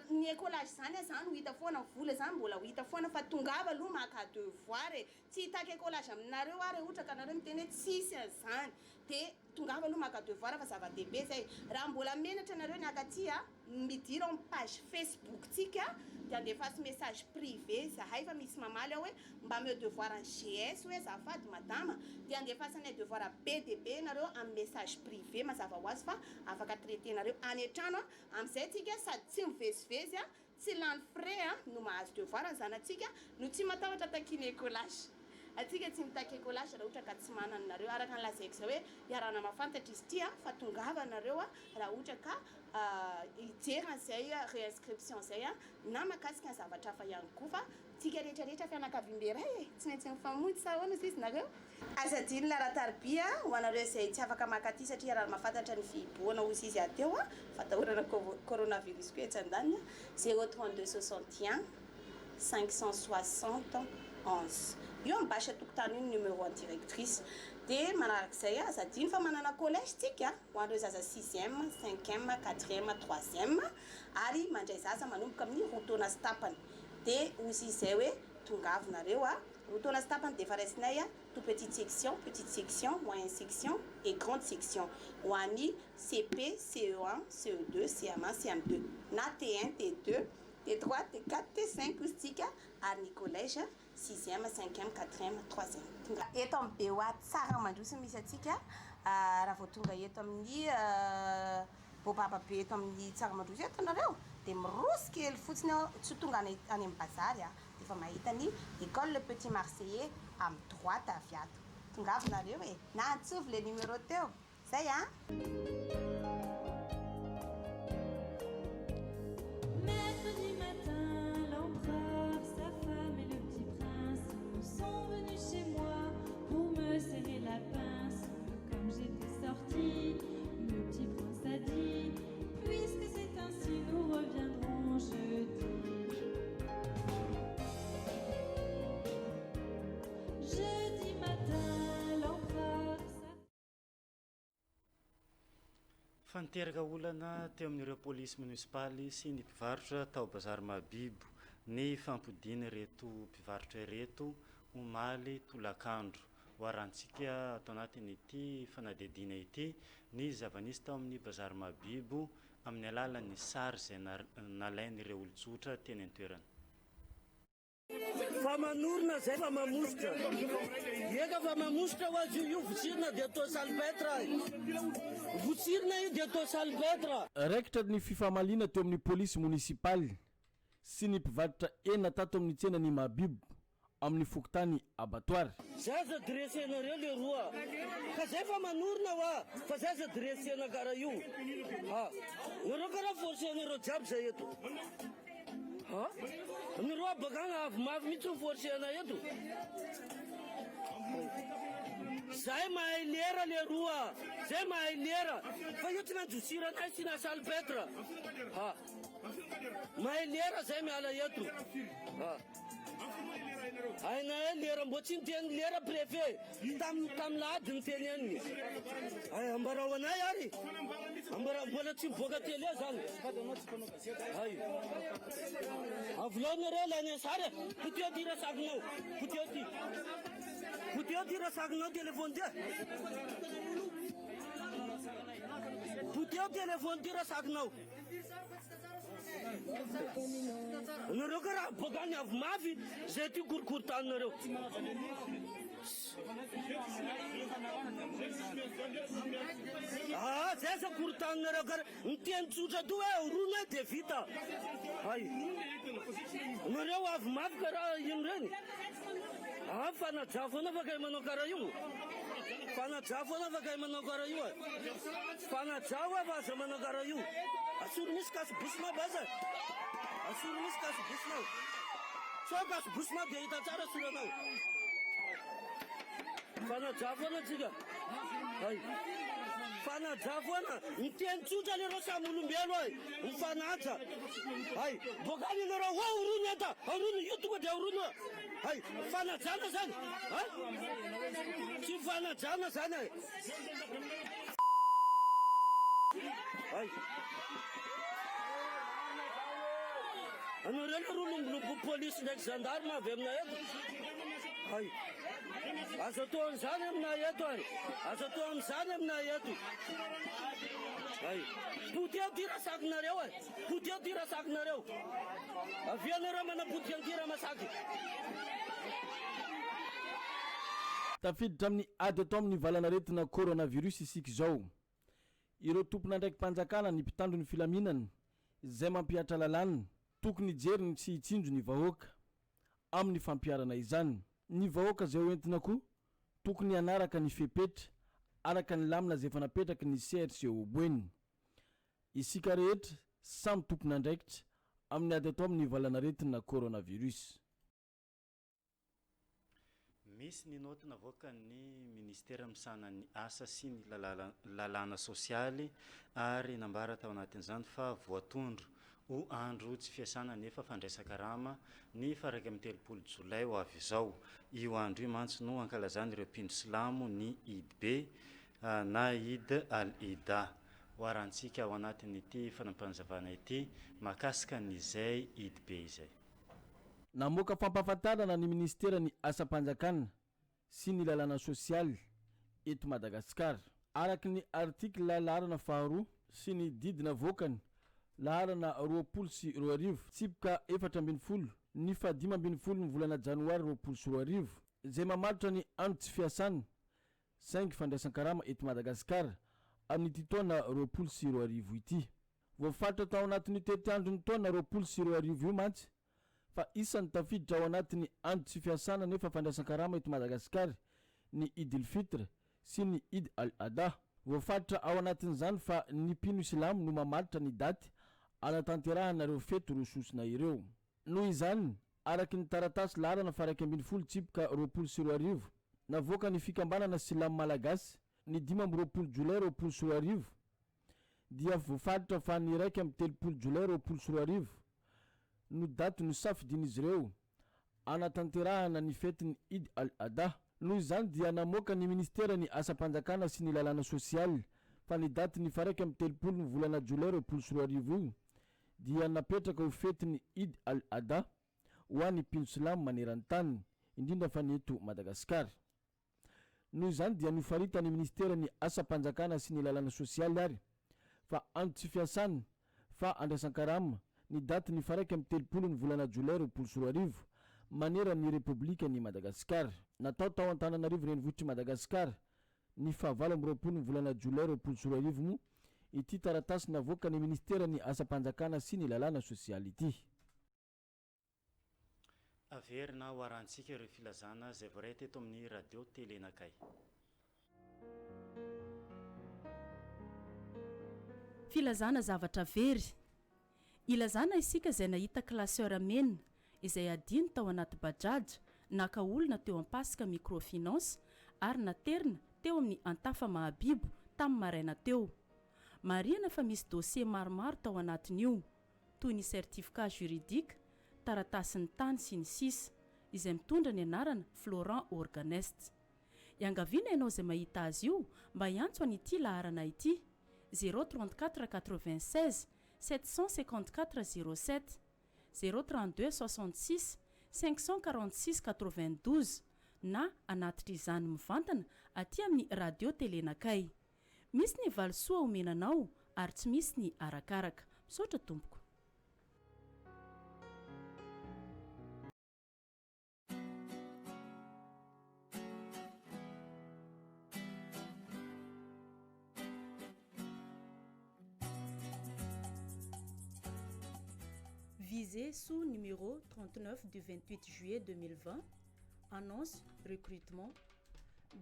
ny écolage zany zany ho hita foana vola zany mbola ho hita foana fa tongava aloha maka devoir tsy hitaka écolage aminareo ary ohatra ka nareo miteny hoe tsisy an'izany dia tongava aloha maka devoir fa zava-dehibe zay raha mbola menatra nareo ny akaty midira amin'ny page Facebook tsika dia andefasy message privé zahay fa misy mamaly aho hoe mba meo devoir en GS hoe zafady madama dia andefasany devoir be dia be nareo amin'ny message privé mazava ho azy fa afaka traité nareo any an-trano amin'izay tsika sady tsy mivezivezy tsy lany frais no mahazo devoir ny zanatsika no tsy matahotra takiny écolage atsika tsy mitakeko lasy raha ohatra ka tsy mananareo araka ny lazaiko zao hoe iarana mafantatra izy ty fa tongavanareo raha ohatra ka hijery an'izay réinscription zay na makasika ny zavatra hafa ihany koa fa tsika rehetrarehetra fianakaviam-be ray tsy maintsy mifamonjy sa ahoana izy nareo azadiny larataribia ho anareo izay tsy afaka makaty satria raha mafantatra ny fiboana ozy izy ateo fatahorana coronavirus koa etsan-daniny 032 61 560 11 io ambasa tokotany io numéro en directrice dia manarak'izay azadiny fa manana collège tsika ho an'ireo zaza 6e 5e 4e 3e ary mandray zaza manomboka amin'ny rotaona sy tapany dia ozy izay hoe tongavinareo rotaona sy tapany dia efa raisinay tout petite section moyenne section et grande section ho an'ny CP CE1 CE2 CM1 CM2 na T1 T2 T3 T4 T5 ozy tsika ary ny collège 6e 5e 4e 3e eto amin'ny beoa tsara mandroso misy atsika raha vao tonga eto amin'ny bobaba be eto amin'ny tsara mandroso eto nareo dia mirosy kely fotsiny tsy tonga any amin'ny bazary dia efa mahita ny école le petit marseillais amin'ny droite avy ato tongavinareo na antsovy le numéro teo zay Mercredi matin, l'empereur, sa femme et le petit prince sont venus chez moi pour me serrer la pince. Comme j'étais sortie, le petit prince a dit: puisque c'est ainsi, nous reviendrons jeudi. Jeudi matin, l'empereur, fanteraka olana teo amin'ireo polisy munisipaly sy ny mpivarotra tao bazary mabibo ny fampodiny reto mpivarotra reto omaly tolakandro hoarantsika atao anatin'ity fanadidina ity ny zava-nisy tao amin'ny bazary mabibo amin'ny alalan'ny sary izay nalain'ireo olotsotra teny an-toerana. Fa manorina zay fa mamosotra eka fa mamosotra ho azy io votsirina dia atao salpetra votsirina io dia atao salpetra. Raikitra ny fifamaliana teo amin'ny polisy munisipaly sy ny mpivarotra enina tato amin'ny tsenany mabibo amin'ny fokotany abattoir. Zay za dresenareo le roa ka zay fa manorina fa zay za dresena karaha io nareo karaha forcenareo jiaby zay eto nareo abakagna avy mavy mihitsy forcena eto zay mahay lera le roa zay mahay lera fa io tsy maintsy hosiranay sy na salpetra mahay lera zay miala eto aina lera mbo tsy niteny lera préfet tam lady niteny aniny ambarao anay ary mbola tsy miboaka tele zany avolaonareo lany sary poteo ty rasakinao poteo ty rasakinao telefony ty poteo telefony ty rasakinao nareo karaha bokany avy mafy zay ty korokorotanareo zay sa korotanareo karaha niteny tsotra to hoe orona dia vita nareo avy mafy karaha ino reny fanajafo ana fakay manao karaha io fanajafo ana fakay manao karaha io fanajao fa aza manao karaha io asoro misy kasobosina baza asoro misy kasobosina so kasobosina dia hita tsara soranao fanajafo ana tsika fanajafo ana miteny tsotra lereo samy olombelo mifanaja bokany nareo orony enta orony io tonga dia orony fanajana zany tsy fanajana zany anareo le ro lombolombo polisy ndraiky gendarme avy aminay eto azo atao an'izany aminay eto ary azo atao amin'izany aminay eto poteo ty rasakinareo poteo ty rasakinareo avianareo manapotika an'ty raha masaky tafiditra amin'ny ady atao amin'ny valanaretina coronavirus isika izao ireo tompona ndraiky mpanjakana ny mpitandro ny filaminany izay mampihatra lalàna tokony jeriny sy hitsinjo ny vahoaka amin'ny fampiarana izany ny vahoaka zay hoentina koa tokony anaraka ny fepetra araka ny lamina zay efa napetraka ny CRC oboeny. Isika rehetra samy tompona andraikitra amin'ny ady atao amin'ny valanaretina coronavirus. Misy ny note navoakan'ny ministera misana ny asa sy ny lalàna sosialy ary nambara tao anatin'izany fa voatondro ho andro tsy fiasana nefa fandraisaka rama ny faraka amin'ny 30 Jolay ho avy izao. Io andro io mantsy no ankalazany ireo mpino silamo ny Eid be na Eid al-Ida. Hoarantsika ao anatin'ity fanampanazavana ity makasika n'izay Eid be izay. Namoaka fampahafantarana ny ministera ny asa-panjakana sy ny lalàna sosialy eto Madagasikara. Araky ny artikla laharana faharoa sy ny didina voakany laharana 20 tsipika 4 ny 15 ny volana janoary 20 zay mamaritra ny andro tsy fiasana saingy fandraisan-karama eto Madagasikara amin'ity taona 20 ity. Voafatra tao anatin'ny tetiandro ny taona 20 io mantsy fa isan'ny tafiditra ao anatin'ny andro tsy fiasana nefa fandraisan-karama eto Madagasikara ny Eid al-Fitr sy ny Eid al-Adha. Voafatra ao anatin'izany fa ny mpino silamo no mamaritra ny daty anatanterahana fety rososina ireo. Noho izany araky ny taratasy laharana faraka 12 tsipika 20 navoaka ny fikambanana silamo malagasy ny 12 Jolay 20 dia voafatra fa ny raika amin'ny 30 Jolay 20 no daty no safidin'izy ireo anatanterahana ny fetiny Eid al-Adha. Noho izany dia namoaka ny ministera ny asa-panjakana sy ny lalàna sosialy fa ny daty ny faraka amin'ny 30 ny volana Jolay 20 dia napetraka ho fetiny Eid al-Adha ho an'ny mpino silamo maneran-tany indrindra fa ny eto Madagasikara. Noho izany dia nifarita ny ministera ny asa-panjakana sy ny lalàna sosialy ary fa andro tsy fiasana fa andraisan-karama ny daty ny faraka amin'ny 30 ny volana Jolay 20 manera ny Republika ny Madagasikara. Natao tao Antananarivo renivohitry Madagasikara ny 20 ny volana Jolay 20 mo ity taratasy navoaka ny ministera ny asa-panjakana sy ny lalàna sosialy ity. Averina ho arantsika ireo filazana zay voaray teto amin'ny radio télé nakay. Filazana zavatra very. Ilazana isika izay nahita klaseur mena izay adiny tao anaty bajaj naka olona teo ampasika microfinance ary naterina teo amin'ny antafa mahabibo tamin'ny maraina teo. Marihana fa misy dossier maromaro tao anatin'io toy ny certificat juridique, taratasin'ny tany sy ny sisa izay mitondra ny anarana Florent Organest. Iangaviana ianao izay mahita azy io mba iantso an'ity laharana ity 034 96 754 07 032 66 546 92 na anatitra izany mivantana aty amin'ny radio télé nakay. Misy ny valisoa omenanao ary tsy misy ny arakaraka. Misaotra tompoko. Visé sous numéro 39 du 28 juillet 2020, annonce recrutement.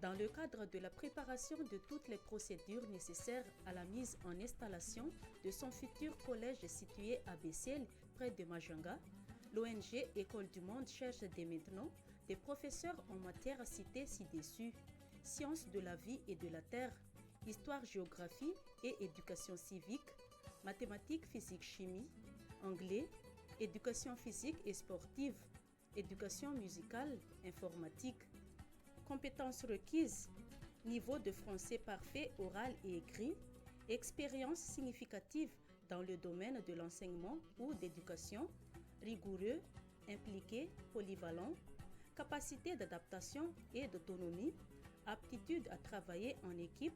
Dans le cadre de la préparation de toutes les procédures nécessaires à la mise en installation de son futur collège situé à Bessel, près de Majanga, l'ONG École du Monde cherche dès maintenant des professeurs en matière citées ci-dessus: sciences de la vie et de la terre, histoire-géographie et éducation civique, mathématiques, physique, chimie, anglais, éducation physique et sportive, éducation musicale, informatique. Compétences requises: niveau de français parfait, oral et écrit, expérience significative dans le domaine de l'enseignement ou d'éducation, rigoureux, impliqué, polyvalent, capacité d'adaptation et d'autonomie, aptitude à travailler en équipe,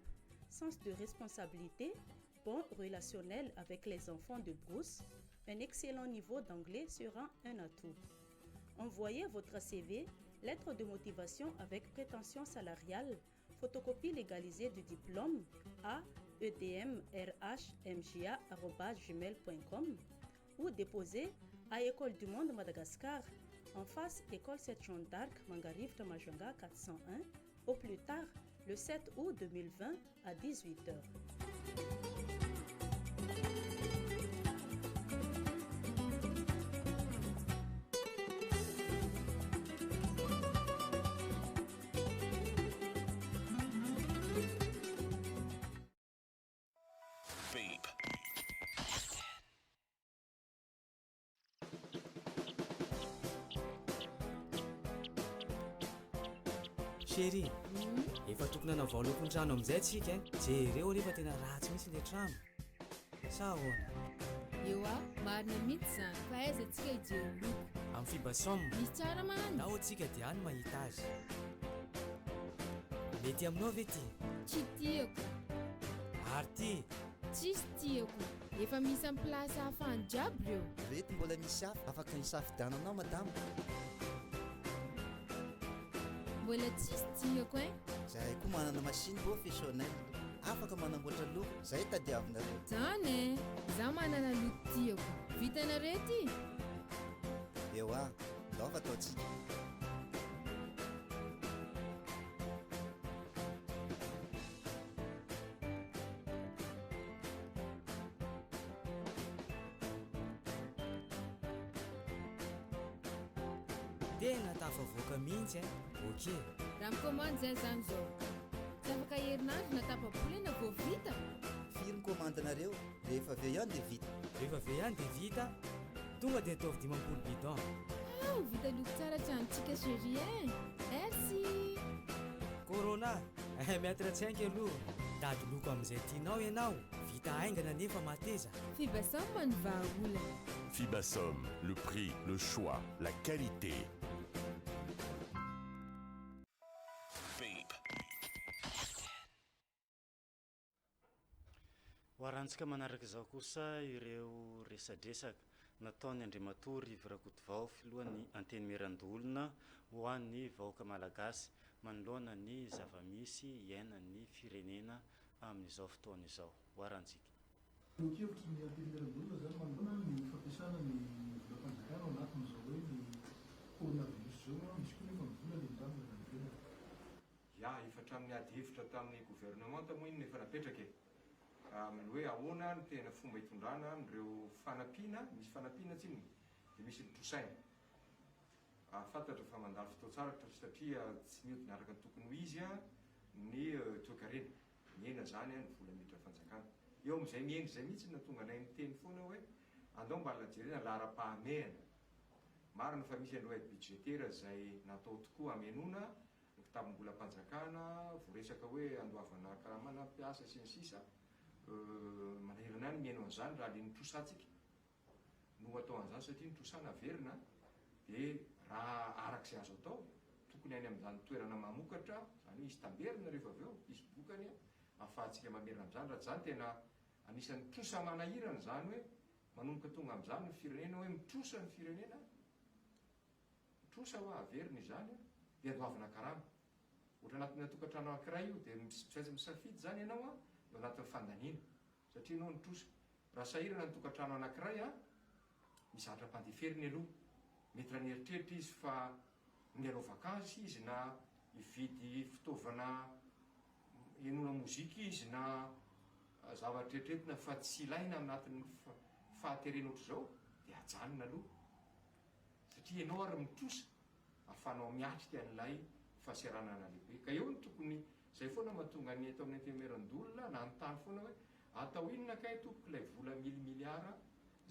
sens de responsabilité, bon relationnel avec les enfants de brousse. Un excellent niveau d'anglais sera un atout. Envoyez votre CV, lettre de motivation avec prétention salariale, photocopie légalisée du diplôme à edmrhmga@gmail.com ou déposez à École du Monde Madagascar, en face école 7 Jeanne d'Arc, Mangarive Majunga 401, au plus tard le 7 août 2020 à 18h. Chérie, efa tokony hanavao lokony trano amin'izay tsika jereo rehefa tena ratsy mihitsy ilay trano sa ahoana? Eo marina mihitsy zany fa aiza antsika hijery loko amin'ny fibasomme misy tsara manany na antsika dia any mahita azy mety aminao ve ty? Tsy tiako ary ty tsisy tiako efa misy amin'ny plasy hafahany jiaby reo reto mbola misy hafa afaka hisafidiananao madamo mbola tsisy tiako zahay koa manana machine professionnel afaka manamboatra loko zay tadiavinareo zany za manana loko tiako vitanareo ty eo ndaova ataotsika tena tafavoaka mihitsy ok raha mikomandy zay zany zao tsy afaka herinandro na tapabolana vao vita firy mikomandanareo rehefa aveo ihany dia vita rehefa aveo ihany dia vita tonga dia ataovy 50 bidon vita loko tsara tranontsika chérie merci corona miatra tsainky aloha dady loko amin'izay tianao ianao vita haingana nefa mateza Fibasomme ny vahaolana Fibasomme, le prix, le choix, la qualité. hoarantsika manaraka izao kosa ireo resadresaka nataony Andriamatory Ivirakotovao filohan'ny anteny Merandolona ho an'ny vahoaka malagasy manoloana ny zavamisy iainan'ny firenena amin'izao fotoana izao hoarantsika Hevitry ny anteny Merandolona zany manoloana ny fampiasana ny volam-panjakana ao anatin'izao hoe ny coronavirus zao misy koa nefa mivola ny ndamina na nivela ya efa hatramin'ny ady hevitra tamin'ny gouvernement moa iny efa napetraka amin'ny hoe ahoana ny tena fomba hitondrana amin'ireo fanampiana misy fanampiana tsiny dia misy nitrosaina fantatra fa mandalo fotoatsaratra satria tsy mihodina araka ny tokony ho izy ny toekarena miena zany ny vola miditra fanjakana eo amin'izay miendry zay mihitsy na tonga nay miteny foana hoe andao mba lajerena lara-pahamehana marina fa misy andro aide budgétaire zay natao tokoa amenona ny kitabim-bolam-panjakana voaresaka hoe andoavana karamanampiasa sy ny sisa manahirana any miaino an'izany raha le nitrosatsika no atao an'izany satria nitrosana averina dia raha arak'izay azo atao tokony any amin'izany toerana mamokatra zany hoe izy tamberina rehefa avy eo izy bokany ahafahantsika mamerina amin'izany raha zany tena anisan'ny trosa manahirana zany hoe manomboka tonga amin'izany ny firenena hoe mitrosa ny firenena mitrosa hoa averina izany dia andoavana karama ohatra anatin'ny tokantrano anankiray io dia tsy misafidy zany ianao eo anatin'ny fandaniana satria anao nitrosa raha sahirana ny tokantrano anankiray mizatra mpandeferiny aloha mety raha nieritreritra izy fa mialao vakansy izy na hividy fitaovana enona mozika izy na zavatra eritreretina fa tsy ilaina anatin'ny fahaterena ohatr'izao dia ajanona aloha satria ianao ary mitrosa ahafanao miatrika an'ilay fahasiaranana lehibe ka eo ny tokony zay foana mahatonga ny atao amin'ny antemerandolona na ny tany foana hoe atao inona kay tompoko ilay vola milimiliara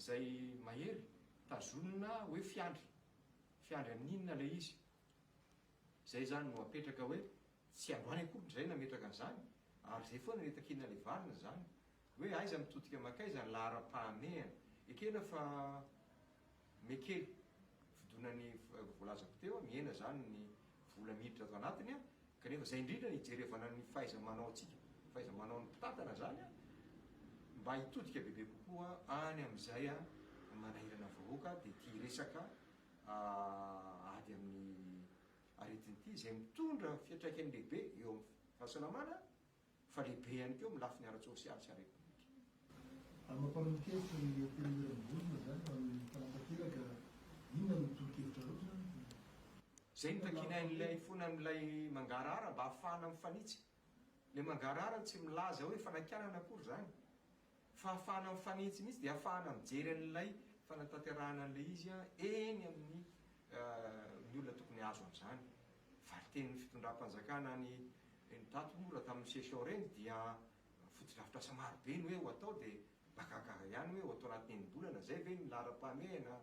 zay mahery tazonina hoe fiandry amin'inona ilay izy zay zany no apetraka hoe tsy androany akory zay nametraka an'izany ary zay foana netakina le varina zany hoe aiza mitodika makaiza ny lahara-pahamehana ekena fa mekely fidonany voalazako teo miena zany ny vola miditra ato anatiny kanefa zay indrindra ny ijerevana ny fahaiza-manao atsika fahaiza-manao ny mpitantana zany mba hitodika bebe kokoa any amin'izay manahirana vahoaka dia tia resaka ady amin'ny aretiny ity zay mitondra fiatraikany lehibe eo amin'ny fahasalamana fa lehibe ihany keo milafiny ara-tsosialy sy ara-ekonomika ary mampanomikevitra ny tenymerandolona zany amin'ny fanampakelaka inona no tolo-kevitra loatra zany zay nitakinan'lay foana n'lay mangarara mba ahafahana mifanitsy. Le mangarara tsy milaza hoe fanakianana akory zany fa ahafahana mifanitsy mihitsy dia ahafahana mijery an'ilay fanatanterahana an'le izy eny amin'ny ny olona tokony azo am'izany. Valiten'ny fitondram-panjakana ny tato mora tamin'ny session reny dia fotodrafitrasa marobe ny hoe ho atao dia bakagaga ihany hoe ho atao anaty enim-bolana zay ve ny laharam-pahamehana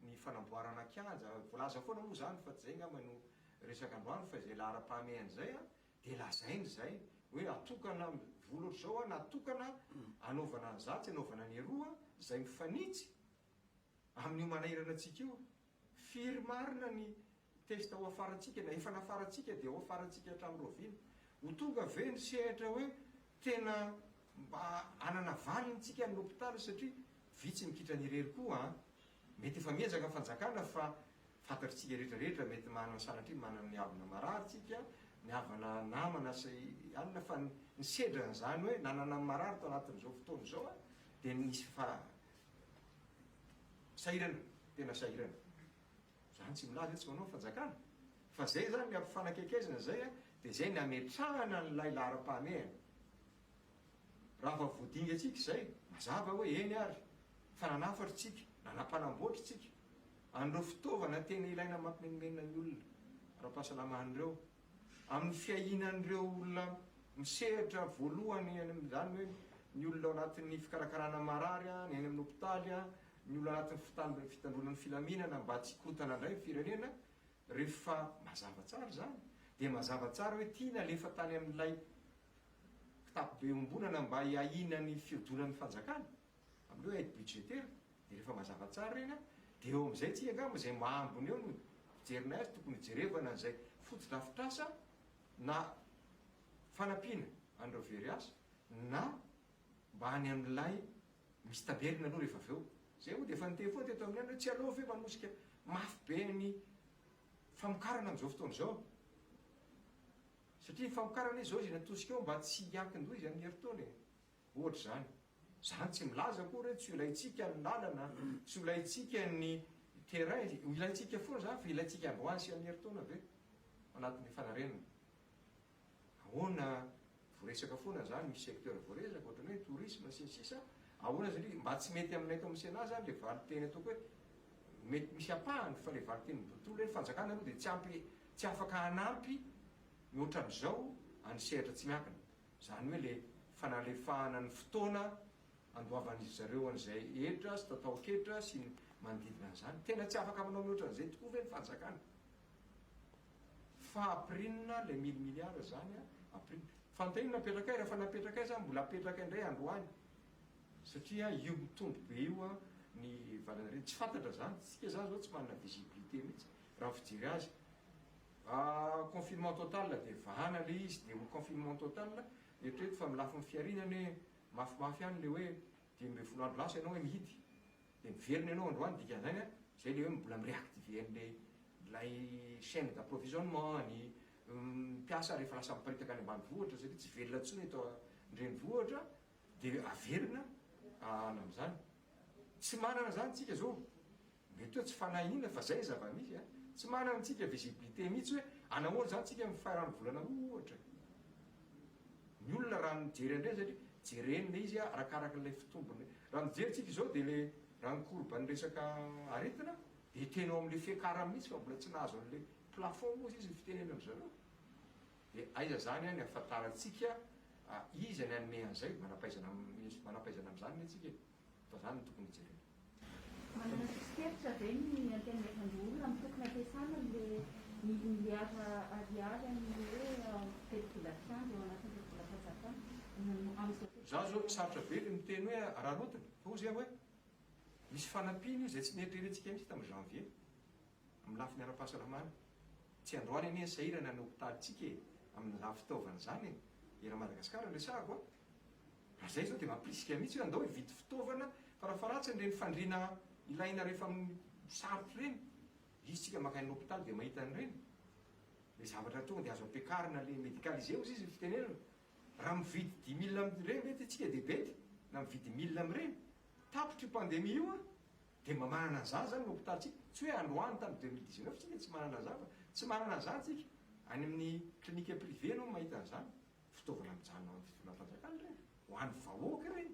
ny fanamboarana kianja. Voalaza foana moa zany fa tsy zay ngamba no resaka androany fa zay laharam-pahamehana zay dia lazainy zay hoe atokana volo ohatr'izao natokana anaovana ny zatsy anaovana ny eroa zay mifanitsy amin'io manahirana antsika io. Firy marina ny testa ho afaratsika na efa nafaratsika dia ho afaratsika hatramin'ny roviana ho tonga ve ny sehatra hoe tena mba anana valintsika ny hopitaly satria vitsy mikitra ny irery koa mety efa miezaka fanjakana fa fantatritsika rehetrarehetra mety manana sanatria manana ny havana mararitsika ny havana namana sy alina fa ny sedran'izany hoe nanana marary to anatin'izao fotoana izao dia nisy fa sahirana tena sahirana zany tsy milaza tsy manao fanjakana fa zay zany ny ampifanakaikezana zay dia zay ny ametrahana n'lay laharam-pahamehana. Raha fa voadinga atsika zay mazava hoe eny ary fa nanafatritsika nanampanamboatritsika an'ireo fitaovana tena ilaina mampimenimena ny olona ara-pahasalaman'ireo amin'ny fiahinan'ireo olona misehatra voalohany zany hoe ny olona ao anatin'ny fikarakarana marary ny any amin'ny hopitaly ny olona anatin'ny fitandronan'ny filaminana mba tsy korotana indray ny firenena rehefa mazava tsara zany dia mazava tsara hoe tiana lefa tany amin'ilay kitapo be ombonana mba hiahina ny fiodonan'ny fanjakana amin'io hoe aide budgétaire dia rehefa mazava tsara reny dia eo amin'izay tsika ngamba zay mahambony eo no fijerina azy tokony hijerevana n'izay fotodrafitrasa na fanampiana an'ireo very asa na mba any amin'ilay misy taberina aloha rehefa aveo zay moa dia efa niteny foana teto amin'ny andro tsy aleo ve manosika mafy be ny famokarana amin'izao fotoana izao satria ny famokarana izy zao izy natosika eo mba tsy hiankin-doha izy amin'ny heritaona ohatra zany zany tsy milaza koa hoe tsy ilaintsika ny lalana tsy ilaintsika ny terrain ilaintsika foana zany fa ilaintsika androany sy amin'ny heritaona ve anatin'ny fanarenana. Ahoana voaresaka foana zany misy secteur voaresaka ohatrany hoe tourisme sy ny sisa ahoana satria mba tsy mety aminay to amin'ny senazy zany le valiteny ataoko hoe mety misy apahany fa le valiteny mibotolo hoe ny fanjakana aloha dia tsy afaka hanampy mihoatran'izao any sehatra tsy miakina zany hoe le fanalefahana ny fotoana andoavan'izy zareo an'izay etra sy tataoketra sy manodidina an'izany tena tsy afaka manao mihoatran'izay tokoa ve ny fanjakana fa amprinina le 1000 milliards zany amprinina fantainina napetraka ay raha fa napetraka ay zany mbola apetraka indray androany satria io mitombo be io ny valana reny tsy fantatra zany tsika zany zao tsy manana visibilité mihitsy raha fijery azy. Confinement total dia vahana le izy dia ho confinement total eritreto fa milafo ny fiarinany hoe mafimafy ihany le hoe 12 andro lasa ianao hoe mihidy dia miverina ianao androany dikan'izany zay le hoe mbola miréactiver an'lay chaîne d'approvisionnement ny mpiasa rehefa lasa miparitaka any ambanivohitra satria tsy velona ntsony eto andrenivohitra dia averina amin'izany tsy manana zany tsika zao mety hoe tsy fanahina fa zay zava-misy tsy manana antsika visibilité mihitsy hoe anahoana zany tsika mifairany volana ohatra ny olona raha mijery andreny satria jerenina izy arakaraka n'lay fitombony raha mijery tsika izao dia le raha nikorba ny resaka aretina dia tenao amin'le fiakarany mihitsy fa mbola tsy nahazo an'le plafond moa izy fitenena am'zareo dia aiza zany ny ahafantarantsika izy ny anome an'izay manampaizana amin'izany metsika fa zany no tokony hijerena. Manana fisikevitra ve ny antenan'olona amin'ny tokony ampiasana le milliard ariary amin'ny hoe fetivola-kianja ao anatin'ny fetivola-panjakana za zao sarotra be le miteny hoe rarotina fa o zay hoe misy fanampiny io zay tsy nieritrerentsika mihitsy tamin'ny janvier amin'ny lafiny ara-pahasalamana tsy androany anie sahirana ny hopitalytsika amin'ny raha fitaovana zany era Madagasikara resahako raha zay zao dia mampisika mihitsy hoe andao hoe vidy fitaovana fa raha faratsiny reny fandriana ilaina rehefa amin'ny sarotry reny izy tsika makainy hopitaly dia mahita an'ireny le zavatra tonga dia azo ampiakarina le médicalisé ozy izy fitenenana raha mividy 10 000 amin'ireny mety tsika dia bety na mividy 1000 amin'ireny tapitry pandémie io dia manana an'izany zany ny hopitalytsika tsy hoe androany tamin'ny 2019 tsika tsy manana an'izany fa tsy manana zany tsika any amin'ny klinika privé anao mahita an'izany fitaovana mijanona amin'ny fitondram-panjakana reny ho an'ny vahoaka reny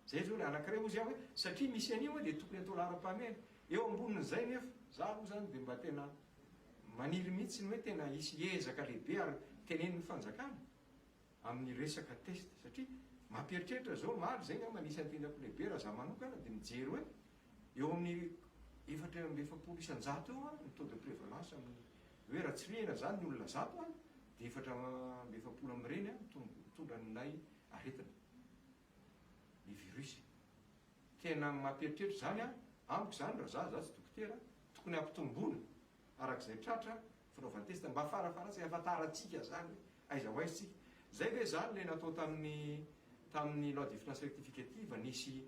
zay zao le anankiray ozy aho hoe satria misy anio dia tokony atao lara-pamena eo ambonin'izay nefa za io zany dia mba tena maniry mihitsy ny hoe tena hisy ezaka lehibe ary tenen'ny fanjakana amin'ny resaka test satria mampieritreritra zao maro zay nga manisy antendako lehibe raha za manokana dia mijery hoe eo amin'ny 4,700 eo a ny taux de prévalence amin'ny hoe raha tsy rihana zany ny olona 100 a dia 4,700 amin'ireny a mitondra nylay aretina ny virus tena mampieritreritra zany a amiko zany raha za tsy dokotera tokony ampitomboana arak'izay tratra fanaovana testa mba farafara tsy afataratsika zany aiza ho aiztsika zay ve zany le natao tamin'ny loi de finance rectificative nisy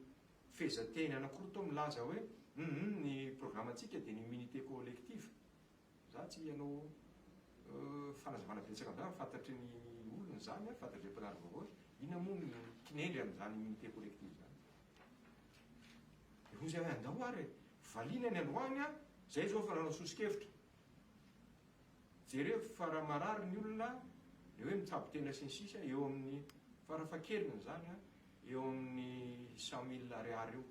fehezanteny anankiroa to milaza hoe ny programme atsika dia ny immunité collective za tsy ianao fanazavana betsaka am'zany fantatry ny olona zany a fantatry mpanary vaovao ina moa ny kinendry am'zany immunité collective zany de hozy hoe andao ary valina ny androany a zay zao fa nanao sosikevitra jereo faramarary ny olona le hoe mitsabo tena sy ny sisa eo amin'ny farafakeliny zany a eo amin'ny 100,000 ariary eo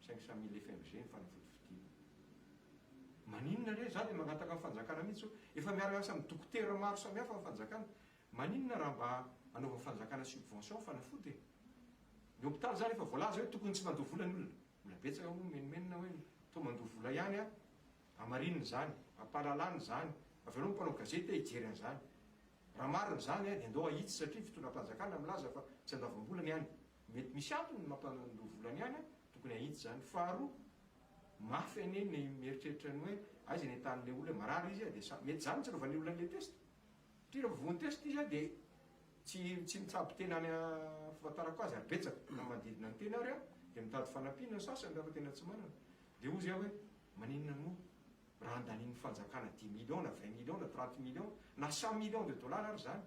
500,000 FMG ny fanafotifotina maninona re za dia magnataka amin'ny fanjakana mihitsy efa miaramiasa amin'ny dokotera maro samihafa amin'ny fanjakana maninona raha mba anaova fanjakana subvention fanafody ny hôpitaly zany efa voalaza hoe tokony tsy mandoa vola ny olona mbola betsaka ho menimenina hoe to mandoa vola ihany a amarininy zany ampahalalany zany avy anao mpanao gazety hijery an'izany raha mariny zany a dia andao ahitsy satria fitondram-panjakana milaza fa tsy andavam-bolany ihany mety misy antony mampandoa volany ihany a tokony ahitsy zany faharoa mafy ane ny mieritreritra ny hoe aiza ny tan'le olona marary izy a dia mety zany tsy rovan'ny olona le test satria raha vovony test izy a dia tsy mitsabo tena any fahatarako azy ary betsaka na manodidina ny tena ary a dia mitady fanampiana ny sasany raha fa tena tsy manana dia ozy aho hoe maninona moa raha andanin'ny fanjakana 10 millions na 20 millions na 30 millions na 100 millions de dollars ary zany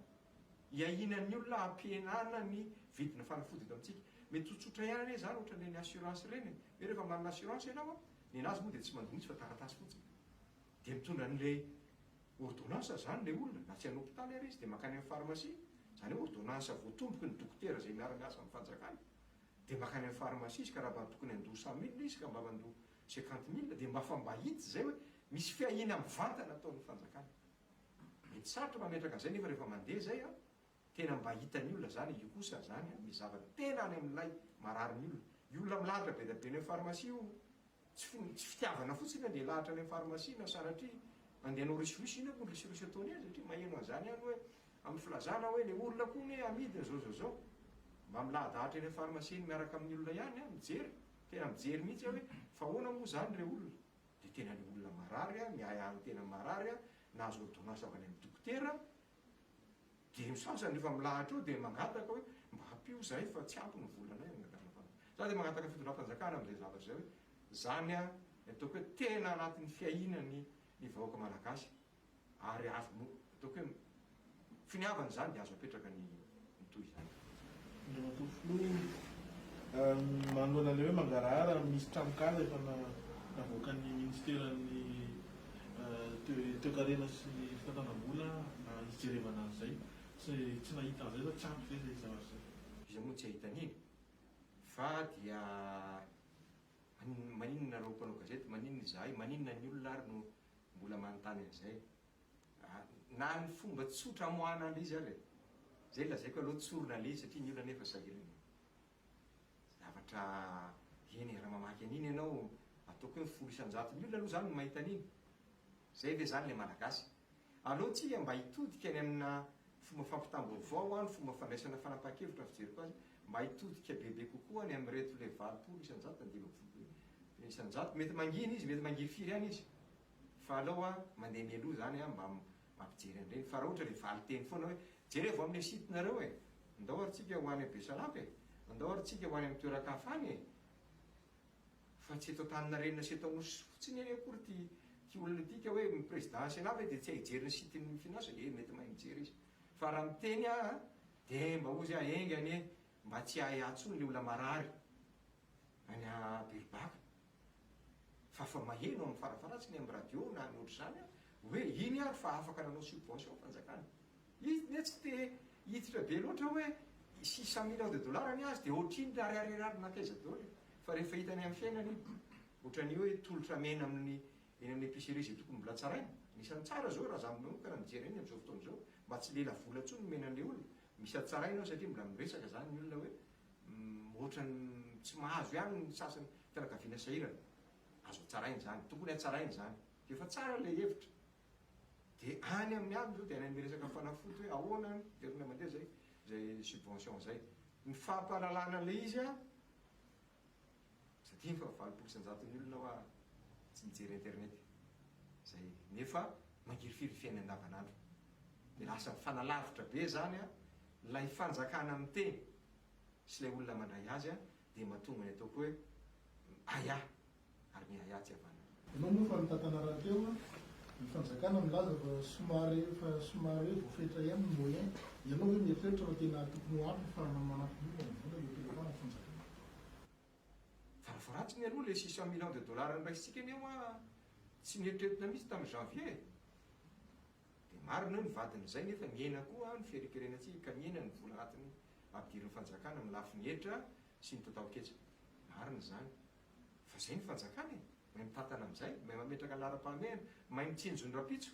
iahinan'ny olona ampienana ny vidina fanafody eto amintsika mety tsotsotra ihany ane zany ohatra le ny assurance reny hoe rehefa manana assurance ianao a ny anazy moa dia tsy mandoa mihitsy fa taratasy fotsiny dia mitondra an'le ordonnance zany le olona na tsy any hôpitaly ary izy dia makany amin'ny pharmacie zany hoe ordonnance voatomboky ny dokotera zay miara-miasa amin'ny fanjakana dia makany amin'ny pharmacie izy ka raha mba tokony andoa 100,000 izy ka mba mandoa 50,000 dia mba fa mba hitsy zay hoe misy fiahina mivantana ataon'ny fanjakana mety sarotra mametraka an'izay nefa rehefa mandeha zay a tena mba hitan'ny olona zany io kosa zany a mizava tena any amin'ilay marary ny olona io olona milahatra be da be ny pharmacie io tsy fitiavana fotsiny andeha lahatra any amin'ny pharmacie na sanatria andehanao risirisy ina koa risirisy ataony any satria maheno an'izany any hoe amin'ny filazana hoe le olona koa ne amidiny zao mba milahadahatra eny amin'ny pharmacie miaraka amin'ny olona ihany a mijery tena mijery mihitsy hoe fa hoana moa zany re olona dia tena ny olona marary a miay any tena marary a nahazo ordonnance avy any amin'ny dokotera dia misasany rehefa milahatra eo dia mangataka hoe mba hampio zay fa tsy ampy ny volanay za dia mangataka fitondram-panjakana amin'izay zavatra zay hoe zany a ataoko hoe tena anatin'ny fiahinany ny vahoaka malagasy ary azo ataoko hoe finiavany zany dia azo apetraka ny toy zany manoloana le hoe mangarahara misy tramokaza efa navoaka ny ministeran'ny toekarena sy fitantanam-bola hijerevana an'izay tsy nahita an'izay zao tsy ampy zay zay zavatra zay izy moa tsy ahitan'iny fa dia maninona reo mpanao gazety maninona izahay maninona ny olona ary no mbola manontany an'izay na ny fomba tsotra moana le izy ary zay lazaiko aloha tsorona le izy satria ny olona nefa sahiriny zavatra eny raha mamaky an'iny ianao ataoko hoe 100,000 ny olona aloha zany no mahita an'iny zay ve zany le malagasy aloha tsika mba hitodika any amina fomba fampitam-baovao any fomba fandraisana fanapahan-kevitra ny fijeriko azy mba hitodika bebe kokoa any amin'ny reto le 20,100 mety mangina izy mety mangiry firy any izy fa alao a mandeha mialoha zany a mba mampijery an'ireny fa raha ohatra le valy teny foana hoe jereo amin'ny sitinareo e andao ary tsika ho any Besalapy e andao ary tsika ho any amin'ny toeran-kafany e fa tsy atao taninarenina sy atao nosy fotsiny any akory ty olona tika hoe président senavy dia tsy hijery ny sitin'ny finance e mety mahay mijery izy fa raha miteny a dia mba ozy aengany mba tsy ahy atsony le olona marary any a Birbaka fa maheno amin'ny farafaratsiny amin'ny radio na ny ohatr' zany a hoe iny ary fa afaka nanao subvention fanjakana izy tsy te hiditra be loatra hoe 600 millions de dollars ny azy dia ohatriny raha ariararina kaiza daholo fa rehefa hitany amin'ny fiainana iny ohatrany hoe tolotra mena amin'ny eny amin'ny épicerie zay tokony mbola tsaraina misany tsara zao raha zaho manokana mijery eny amin'izao fotoana izao mba tsy lela vola ntsony no menan'ilay olona misy tsaraina satria mbola miresaka zany ny olona hoe ohatrany tsy mahazo ihany ny sasany fianakaviana sahirana azo tsaraina zany tokony hatsaraina zany efa tsara le hevitra dia any amin'ny aby zao dia any miresaka fanafoty hoe ahoana verina mandeha zay subvention zay ny fampahalalana le izy a satria fa 20% ny olona hoa tsy mijery internet zay nefa mangirifiry fiaina andavanandro dia lasa mifanalavitra be zany a lay fanjakana amin'ny teny sy lay olona mandray azy a dia mahatonga ny ataoko hoe aya ary ny aya tsy avana ianao moa fa mitantana raha teo a ny fanjakana milaza fa somary hoe voafetra ihany ny moyen ianao hoe mieritreritra fa tena tokony ho ampy fa manampy olona vola io telefona fanjakana farafaratsiny aloha le 600 millions de dollars nraisitsika eny eo a tsy nieritreretina mihitsy tamin'ny janvier dia marina ny vadiny zay nefa miena koa ny fierekerenatsika ka miena ny vola anatiny ampidirin'ny fanjakana amin'ny lafiny hetra sy ny totao-ketra marina zany fa zay ny fanjakana e mahay mitantana amin'izay mahay mametraka ny lara-pahamehana mahay mitsinjo ny rapitso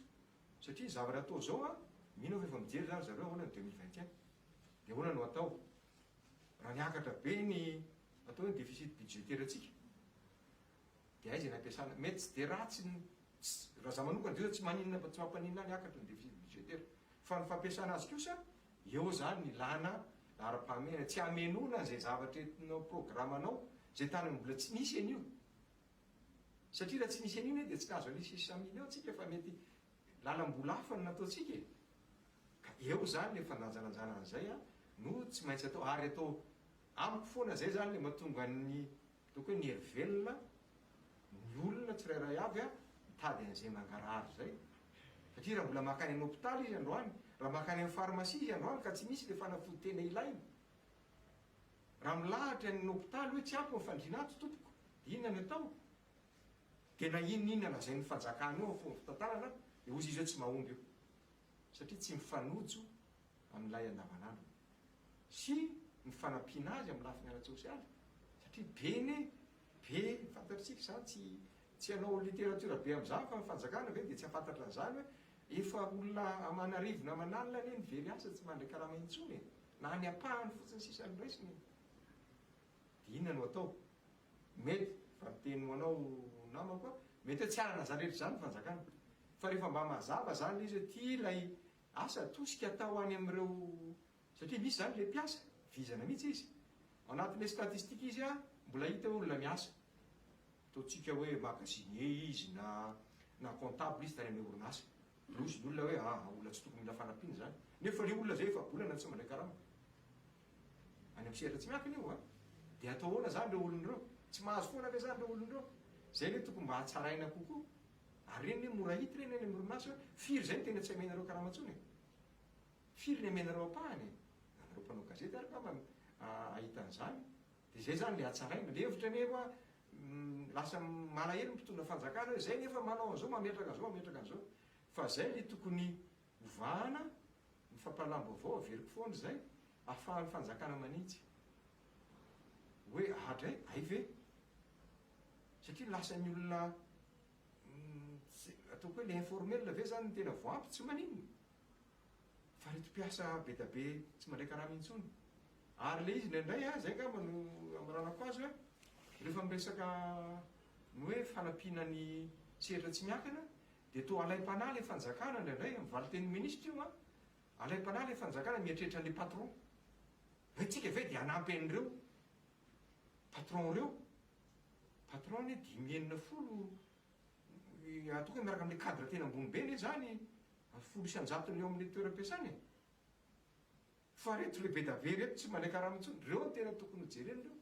satria zavatra atao zao a mino fa efa mijery zany zareo ahoana ny 2021 dia ahoana no atao raha niakatra be ny atao hoe déficit budgétaire atsika dia aiza ny ampiasana mety tsy dia ratsy raha za manokana dia tsy maninona tsy mampaninona niakatra ny déficit budgétaire fa ny fampiasana azy kosa eo zany ny lana lara-pahamehana tsy amenona zay zavatra entinao programmanao zay tany mbola tsy nisy an'io satria raha tsy nisy an'io dia tsy kazo any 600 millions tsika fa mety lalam-bola hafa ny nataotsika ka eo zany le fandanjalanjana an'izay a no tsy maintsy atao ary atao amiko foana zay zany le mahatonga ny ataoko hoe ny hery velona ny olona tsirairay avy a mitady an'izay mangarahary zay satria raha mbola makany amin'ny hôpitaly izy androany raha makany amin'ny pharmacie izy androany ka tsy misy le fanafody tena ilaina raha milahatra ny hôpitaly hoe tsy ampy mifandrina ato tompoko inona ny atao dia na inona lazay ny fanjakana eo fomba fitantarana dia ozy izy eo tsy mahomby eo satria tsy mifanojo amin'ilay andavanandro sy ny fanampiana azy amin'ny lafiny ara-tsosialy satria beny be fantatritsika zany tsy hanao literatura be amin'izany fa mifanjakana ve dia tsy hafantatra an'izany hoe efa olona amanarivo na manalina ane ny very asa tsy mandray karama intsony na ny apahany fotsiny sisa ny raisiny dia inona no atao mety fa miteny manao nama koa mety hoe tsy anana zany rehetra zany fanjakana fa rehefa mba mazava zany izy ty lay asa tosika atao any amin'ireo satria misy zany le mpiasa vizana mihitsy izy anatin'le statistika izy a mbola hita hoe olona miasa ataotsika hoe magasinier izy na comptable izy tany amin'ny orinasa losy ny olona hoe olona tsy tokony mila fanampiana zany nefa le olona zay efa bolana tsy mandray karama any amin'ny sehatra tsy miakiny io a dia atao ahoana zany reo olon'ireo tsy mahazo foana le zany reo olon'ireo zay le tokony mba hatsaraina kokoa ary reny hoe mora hity reny any amin'ny orinasa hoe firy zay ny tena tsy amenareo karama ntsony firy ny amenareo apahany anareo mpanao gazety ary kama ahita an'izany dia zay zany le hatsaraina le hevitra nefa lasa malahelo mpitondra fanjakana hoe zay nefa manao an'izao mametraka an'izao fa zay le tokony ovahana ny fampahalam-baovao averiko foana zay ahafahan'ny fanjakana manitsy hoe ahatra ay ve satria lasa ny olona ataoko hoe le informel ve zany ny tena voampy tsy maninona fa reto mpiasa be da be tsy mandray karama intsony ary le izy nendray a zay ngamba no amranako azy hoe rehefa miresaka ny hoe fanampiana ny seritra tsy miakana dia to alaim-pana le fanjakana ndraindray mivaly teny ministra io a alaim-pana le fanjakana mieritreritra an'le patron hoe tsika ve dia hanampy an'ireo patron reo patron ny 5,000 ataoko hoe miaraka amin'le cadre tena ambony be le zany 100 eo amin'ny toeram-piasany fa reto le be da be reto tsy mandray karama intsony reo ny tena tokony hojereny reo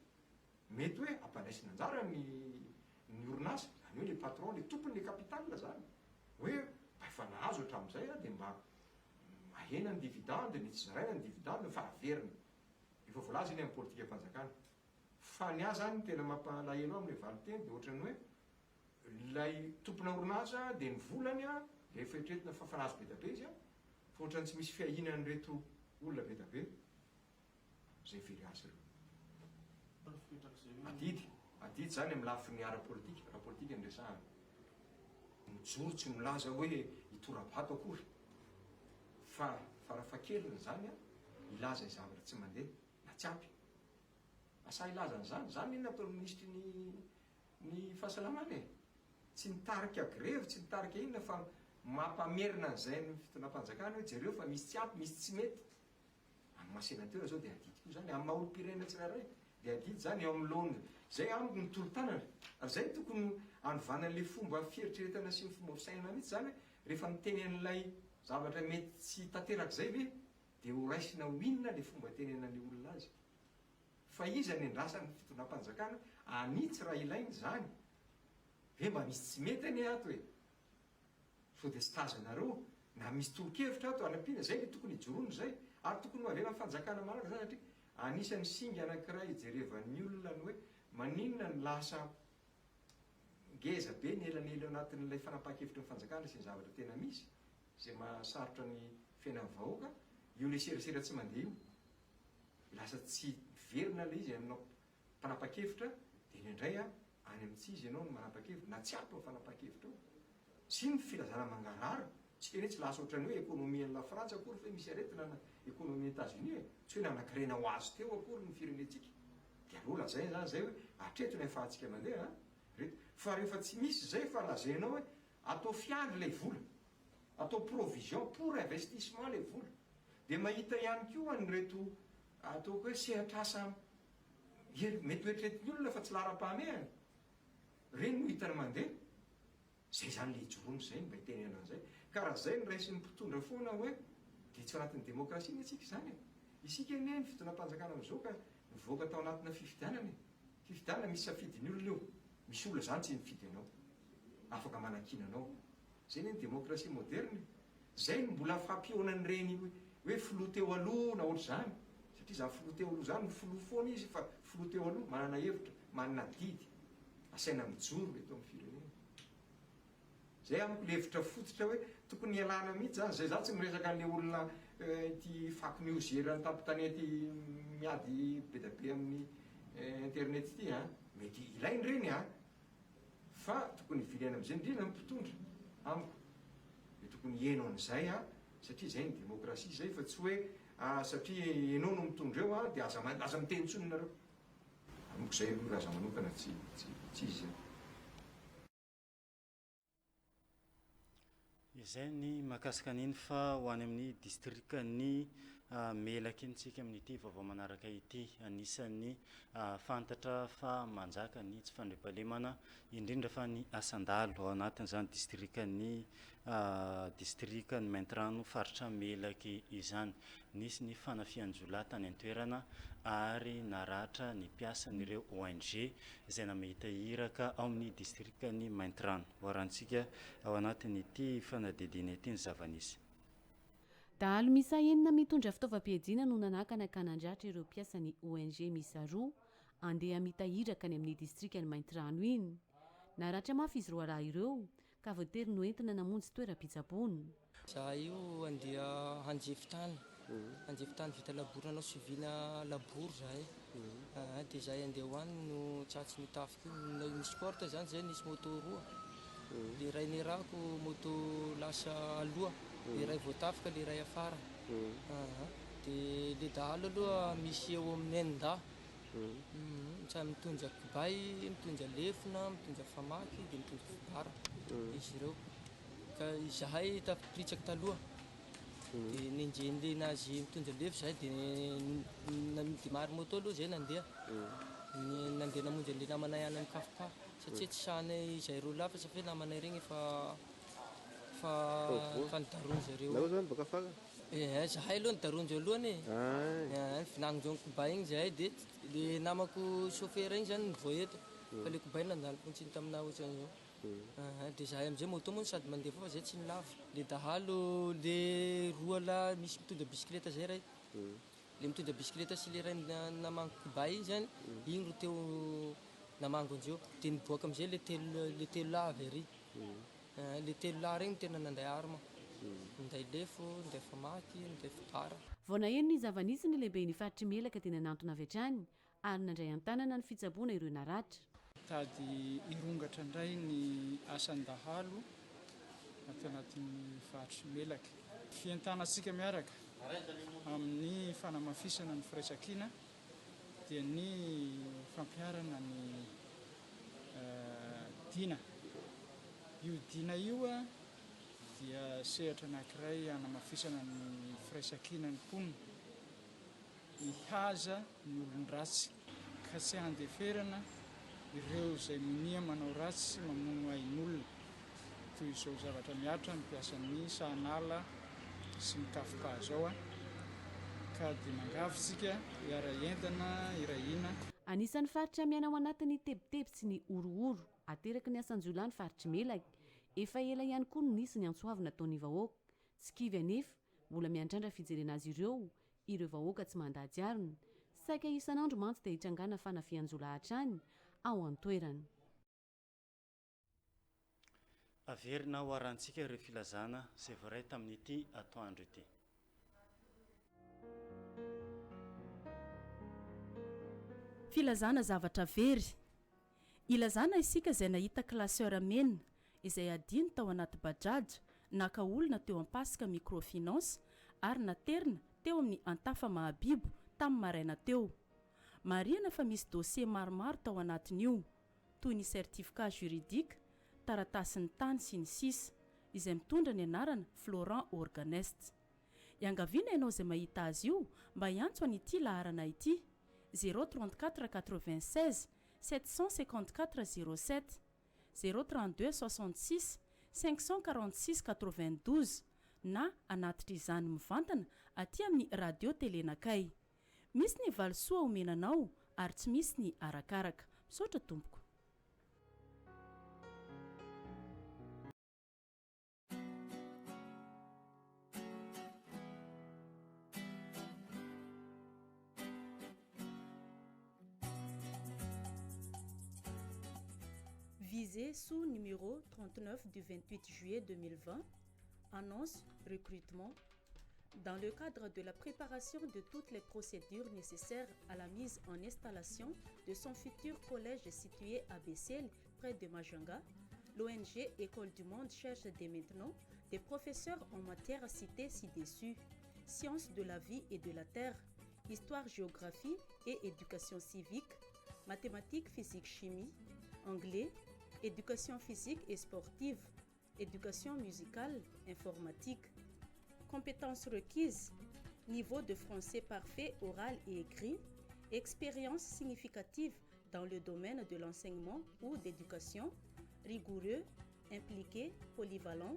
mety hoe ampandraisina anjara ny orinasa zany hoe le patron le tompony le capitale zany hoe mba efa nahazo hatramin'izay a dia mba mahena ny dividende ny tsy zaraina ny dividende fa averina efa voalaza iny amin'ny politika fanjakana fa ny ahy zany tena mampalahelo amin'le valiteny dia ohatrany hoe lay tompona orinasa dia ny volany a de feitretina fa fanazy be dabe izy a fa ohatrany tsy misy fiahinany reto olona be dabe zay very azy reo adidy zany amin'ny lafiny arapolitika rahapolitika ndresahany mijoro tsy milaza hoe itorabato akory fa farafakeliny zany a ilaza zavatra tsy mandeha na tsy ampy asa ilazany zany iny ataony ministry ny fahasalamana e tsy nitarika grevy tsy nitarika inona fa mampamerina an'izay ny fitonam-panjakana hoe jereo fa misy tsy ampy misy tsy mety amin'ny mahasenateur zao de adidy koa zany amin'ny maha-olo-pirenena tsirairay de adidy zany eo amin'ny lohany zay amiko ny tolo-tanana ary zay tokony anovanan'le fomba fieritreretana sy ny fomba fisainana mihitsy zany rehefa mitenen'ilay zavatra mety tsy tanterak'izay ve de ho raisina ho inona le fomba tenenan'ny olona azy fa izy any andrasany fitonam-panjakana anitsy raha ilainy zany ve mba misy tsy mety any ato e so de sy tazanareo na misy tolo-kevitra ato anampiana zay le tokony hijorono zay ary tokony hoavena amin'ny fanjakana malaka zany satria anisan'ny singa anankiray ijerevan'ny olona ny hoe maninona ny lasa ngeza be ny elanela anatin'ilay fanapaha-kevitra ny fanjakana sy ny zavatra tena misy zay mahasarotra ny fiainan'ny vahoaka io le serasera tsy mandeha io lasa tsy verina le izy aminao mpanapa-kevitra de indray a any amin'tsy izy ianao no manapa-kevitra na tsy ampy ny fanapaha-kevitra ao sy ny filazana mangarara tsy tena tsy lasa ohatrany hoe ekonomian'la frantsa akory fa misy aretina na ekonomia États-Unis e tsy hoe nanakirena ho azy teo akory ny firenetsika de alola zay zany zay hoe atreto ny ahafahantsika mandeha reto fa rehefa tsy misy zay fa lazainao hoe atao fiandry lay vola atao provision pour investissement lay vola de mahita ihany koa anyreto ataoko hoe sehatrasa mety hoetretin'ny olona fa tsy lara-pahamehany reny no hitany mandeha zay zany le hijorono zay mba hitenena an'izay karaha zay ny raisin'ny mpitondra foana hoe de tsy anatin'ny demokrasia ny atsika zany e isika ene ny fitonam-panjakana am'izao ka mivoaka tao anatina fifidianana e fifidianana misy safidiny olona io misy olona zany tsy mifidy anao afaka manakina anao zay ny demokrasia moderne zay ny mbola fampionany reny hoe filoha teo aloha na ohatry zany satria zany filoha teo aloha zany filoha foana izy fa filoha teo aloha manana hevitra manana didy asaina mijoro eto amin'ny firenena zay amiko le hevitra fototra hoe tokony ialana mihitsy zany zay za tsy miresaka an'le olona ty fak news erany tampitanety miady be da be amin'ny internet ity a mety ilainy reny a fa tokony vilena am'izay indrina mipitondra amiko de tokony ieno an'izay a satria zay ny demokrasia zay fa tsy hoe satria ianao no mitondra eo a de aza miteny tsononareo amiko zay aloha raha za manokana tsy izy izay ny mahakasika an'iny fa ho any amin'ny districtny melaky intsika amin'ity vaovao manaraka ity anisan'ny fantatra fa manjaka ny tsy fandriampahalemana indrindra fa ny asandalo ao anatin'izany districtny districtny maintrano faritra melaky izany nisy ny fanafianjola tany an-toerana ary naratra ny mpiasan'ireo ONG izay namehita hiraka ao amin'ny districtny maintrano voarantsika ao anatin'ity fanadidina ity ny zavanisy dahalo misa enina mitondra fitaovam-piadiana no nanakana kanandratra ireo mpiasan'ny ONG misa roa andeha mitahiraka any amin'ny distrikany maintrano iny naratra mafy izy roa raha ireo ka voatery no entina namonjy toeram-pitsabony za io andeha hanjefitany vita labory nanao sivina labory zahay de zahay andeha hoany no tsatsy mitafika nisy porte zany zay nisy moto roa le ray nirako moto lasa aloha le ray voatafika le ray afara de le dahalo aloha misy eo amin'ny enda sa mitondra kibay mitondra lefona mitondra famaky de mitondra fibara izy ireo ka zahay tafipiritsaka taloha de nenjen'le nazy mitondra lefo zahay de dimary moto aloha zay nandeha namonjy an'le namanay any amin'ny kafoka satria tsy sany izay roa lafa satria namanay regny fa nidarony zareo zahay aloha nidaronjy alohany finananjeo kibay igny zahay de le namako chauffeur igny zany nivoeto fa le kibay nandaloponsiny tamina ohatran'izao de zahay am'izay moto moa sady mandeha fa zay tsy nilava le dahalo le roa la misy mitondra bisikileta zay ray le mitondra bisikileta sy le ray namango kibay igny zany igny ro teo namango anjeo de niboaka am'izay le telo la avy ary le telo lahy regny tena nanday arma minday lefo minday famaky minday fitara vao naheno ny zava-nisy ny lehibe ny faritry melaka tena nantona avy hatrany ary nandray an-tanana ny fitsaboana ireo naratra tady irongatra indray ny asan-dahalo ato anatin'ny faritry melaka fientanantsika miaraka amin'ny fanamafisana ny firaisan-kina dia ny fampiarana ny dina io dina io a dia sehatra anankiray hanamafisana ny firaisan-kina ny mponina hihaza ny olon-dratsy ka tsy handeferana ireo izay minia manao ratsy mamono ain'olona toy izao zavatra miatra mampiasan'ny sahanala sy mikafoka zao a ka dia mangavitsika hiara-entana irahina anisan'ny faritra miaina ao anatin'ny tebiteby sy ny orooro ateraky ny asan-jolay ny faritry melaka efa ela ihany koa no nisy ny antsoavy nataon'ny vahoaka tsy kivy anefa mbola miandrandra fijerena azy ireo vahoaka tsy mandady arina saika isan'andro mantsy dia hitrangana fanafian-jola hatrany ao an-toerany averina ho arantsika ireo filazana izay voaray tamin'ity atoandro ity filazana zavatra very ilazana isika izay nahita klaseur mena izay adiny tao anaty bajaja naka olona teo ampasika microfinance ary naterina teo amin'ny antafa mahabibo tamin'ny maraina teo marihana fa misy dossier maromaro tao anatin'io toy ny certificat juridique taratasin'ny tany sy ny sisa izay mitondra ny anarana Florent Organest iangaviana ianao izay mahita azy io mba hiantso an'ity laharana ity 034 96 754 07 032 66 546 92 na anatitra izany mivantana aty amin'ny radio telenakay misy ny valisoa omenanao ary tsy misy ny arakaraka misaotra tompoko Visé sous numéro 39 du 28 juillet 2020, annonce recrutement. Dans le cadre de la préparation de toutes les procédures nécessaires à la mise en installation de son futur collège situé à Bessel, près de Majanga, l'ONG École du Monde cherche dès maintenant des professeurs en matière citées ci-dessus: sciences de la vie et de la terre, histoire-géographie et éducation civique, mathématiques, physique, chimie, anglais, éducation physique et sportive, éducation musicale, informatique. Compétences requises, niveau de français parfait, oral et écrit, expérience significative dans le domaine de l'enseignement ou d'éducation, rigoureux, impliqué, polyvalent,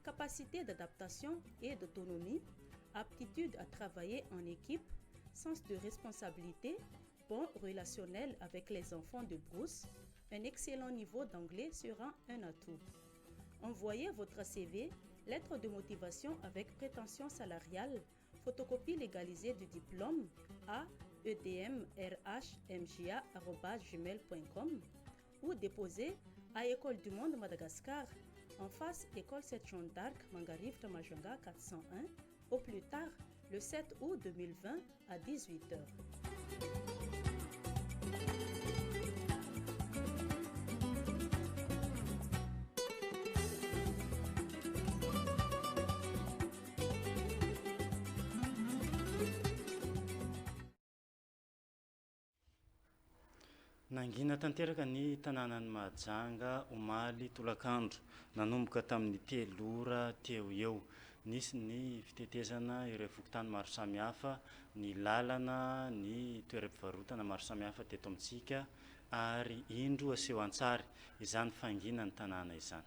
capacité d'adaptation et d'autonomie, aptitude à travailler en équipe, sens de responsabilité, bon relationnel avec les enfants de brousse. Un excellent niveau d'anglais sera un atout. Envoyez votre CV, lettre de motivation avec prétention salariale, photocopie légalisée du diplôme à edmrhmga@gmail.com ou déposez à École du Monde Madagascar, en face École 7 Jean d'Arc, Mangarivre Majanga 401, au plus tard le 7 août 2020 à 18h. Nangina tanteraka ny tanànan'ny Mahajanga omaly tolakandro nanomboka tamin'ny telora teo eo nisy ny fitetezana ireo fokontany maro samihafa ny lalana ny toeram-pivarotana maro samihafa teto amintsika ary indro aseho an-tsary izany fangina ny tanàna izany.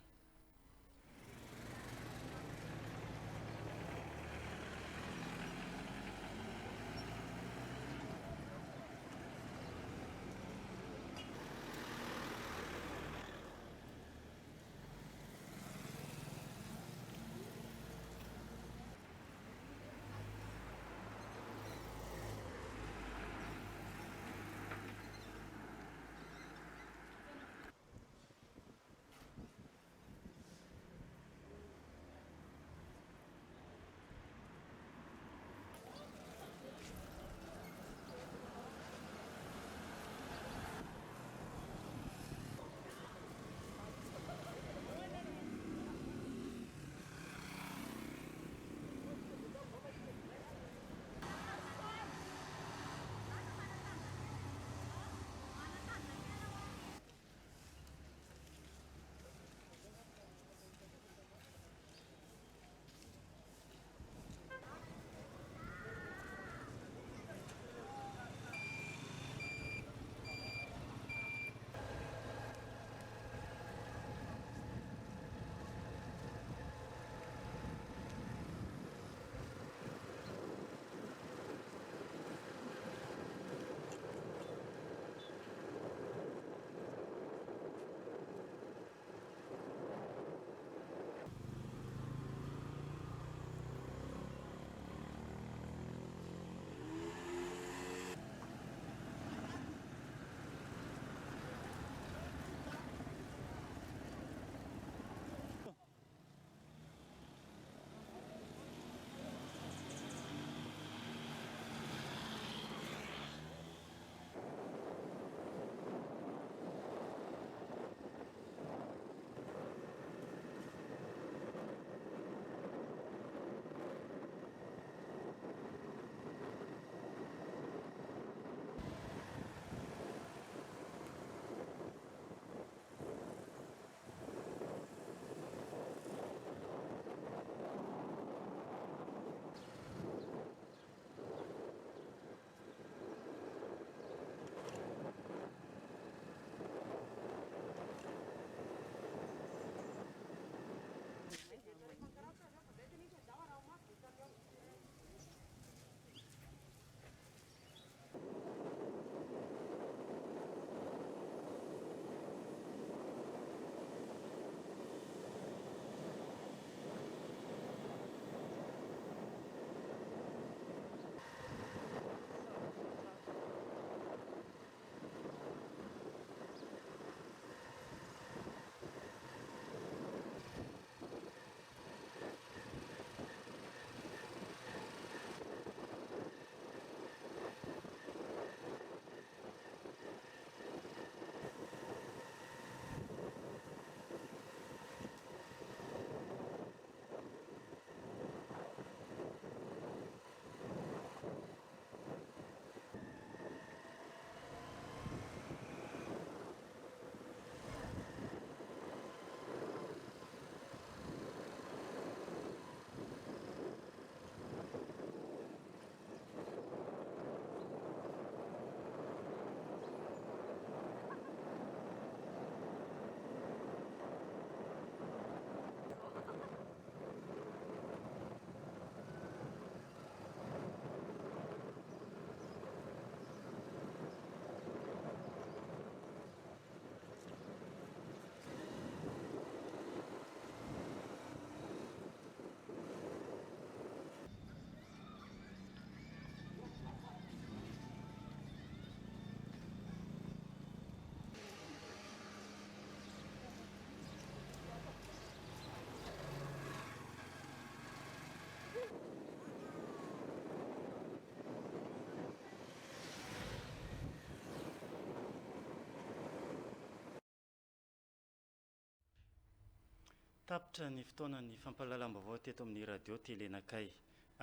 tapitra ny fotoanany fampahalalam-baovao teto amin'ny radio telenakay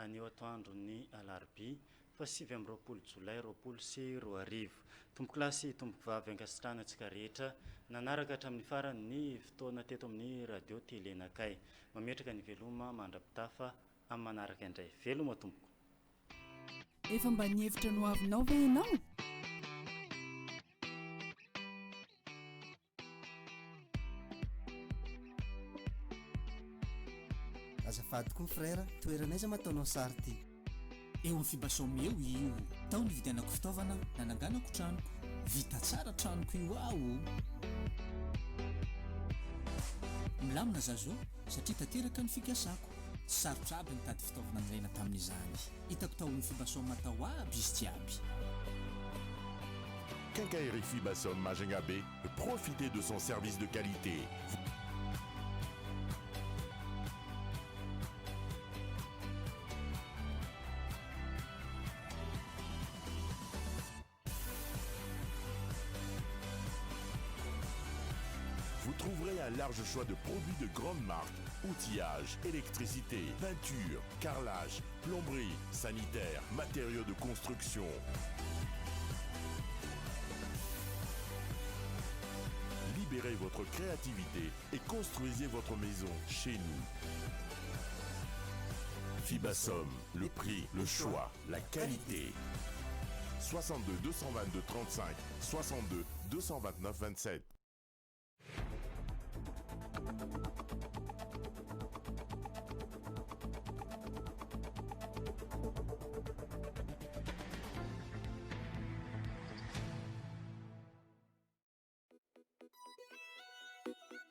anio atoandro ny alarbi fa 7 jolay 2024 tomboky lasy tomboky vavy ankasitrana antsika rehetra nanaraka hatramin'ny farany ny fotoana teto amin'ny radio telenakay mametraka ny veloma mandrapitafa amin'ny manaraka indray veloma tompoko efa mba nihevitra no avinao ve ianao azafady koa frère toeranaiza mataonao sary ty eo amin'ny fibasom eo io tao ny vidianako fitaovana nananganako tranoko vita tsara tranoko io aho milamina zazo satria tanteraka ny fikasako sarotra aby nitady fitaovana niraina tamin'izany hitako tao ny fibasom atao aby izy jiaby Quincaillerie Fibasom Majengabé, profitez de son service de qualité. Vous trouverez un large choix de produits de grande marque, outillage, électricité, peinture, carrelage, plomberie, sanitaire, matériaux de construction. Libérez votre créativité et construisez votre maison chez nous. Fibasom, le prix, le choix, la qualité. 62 222 35, 62 229 27.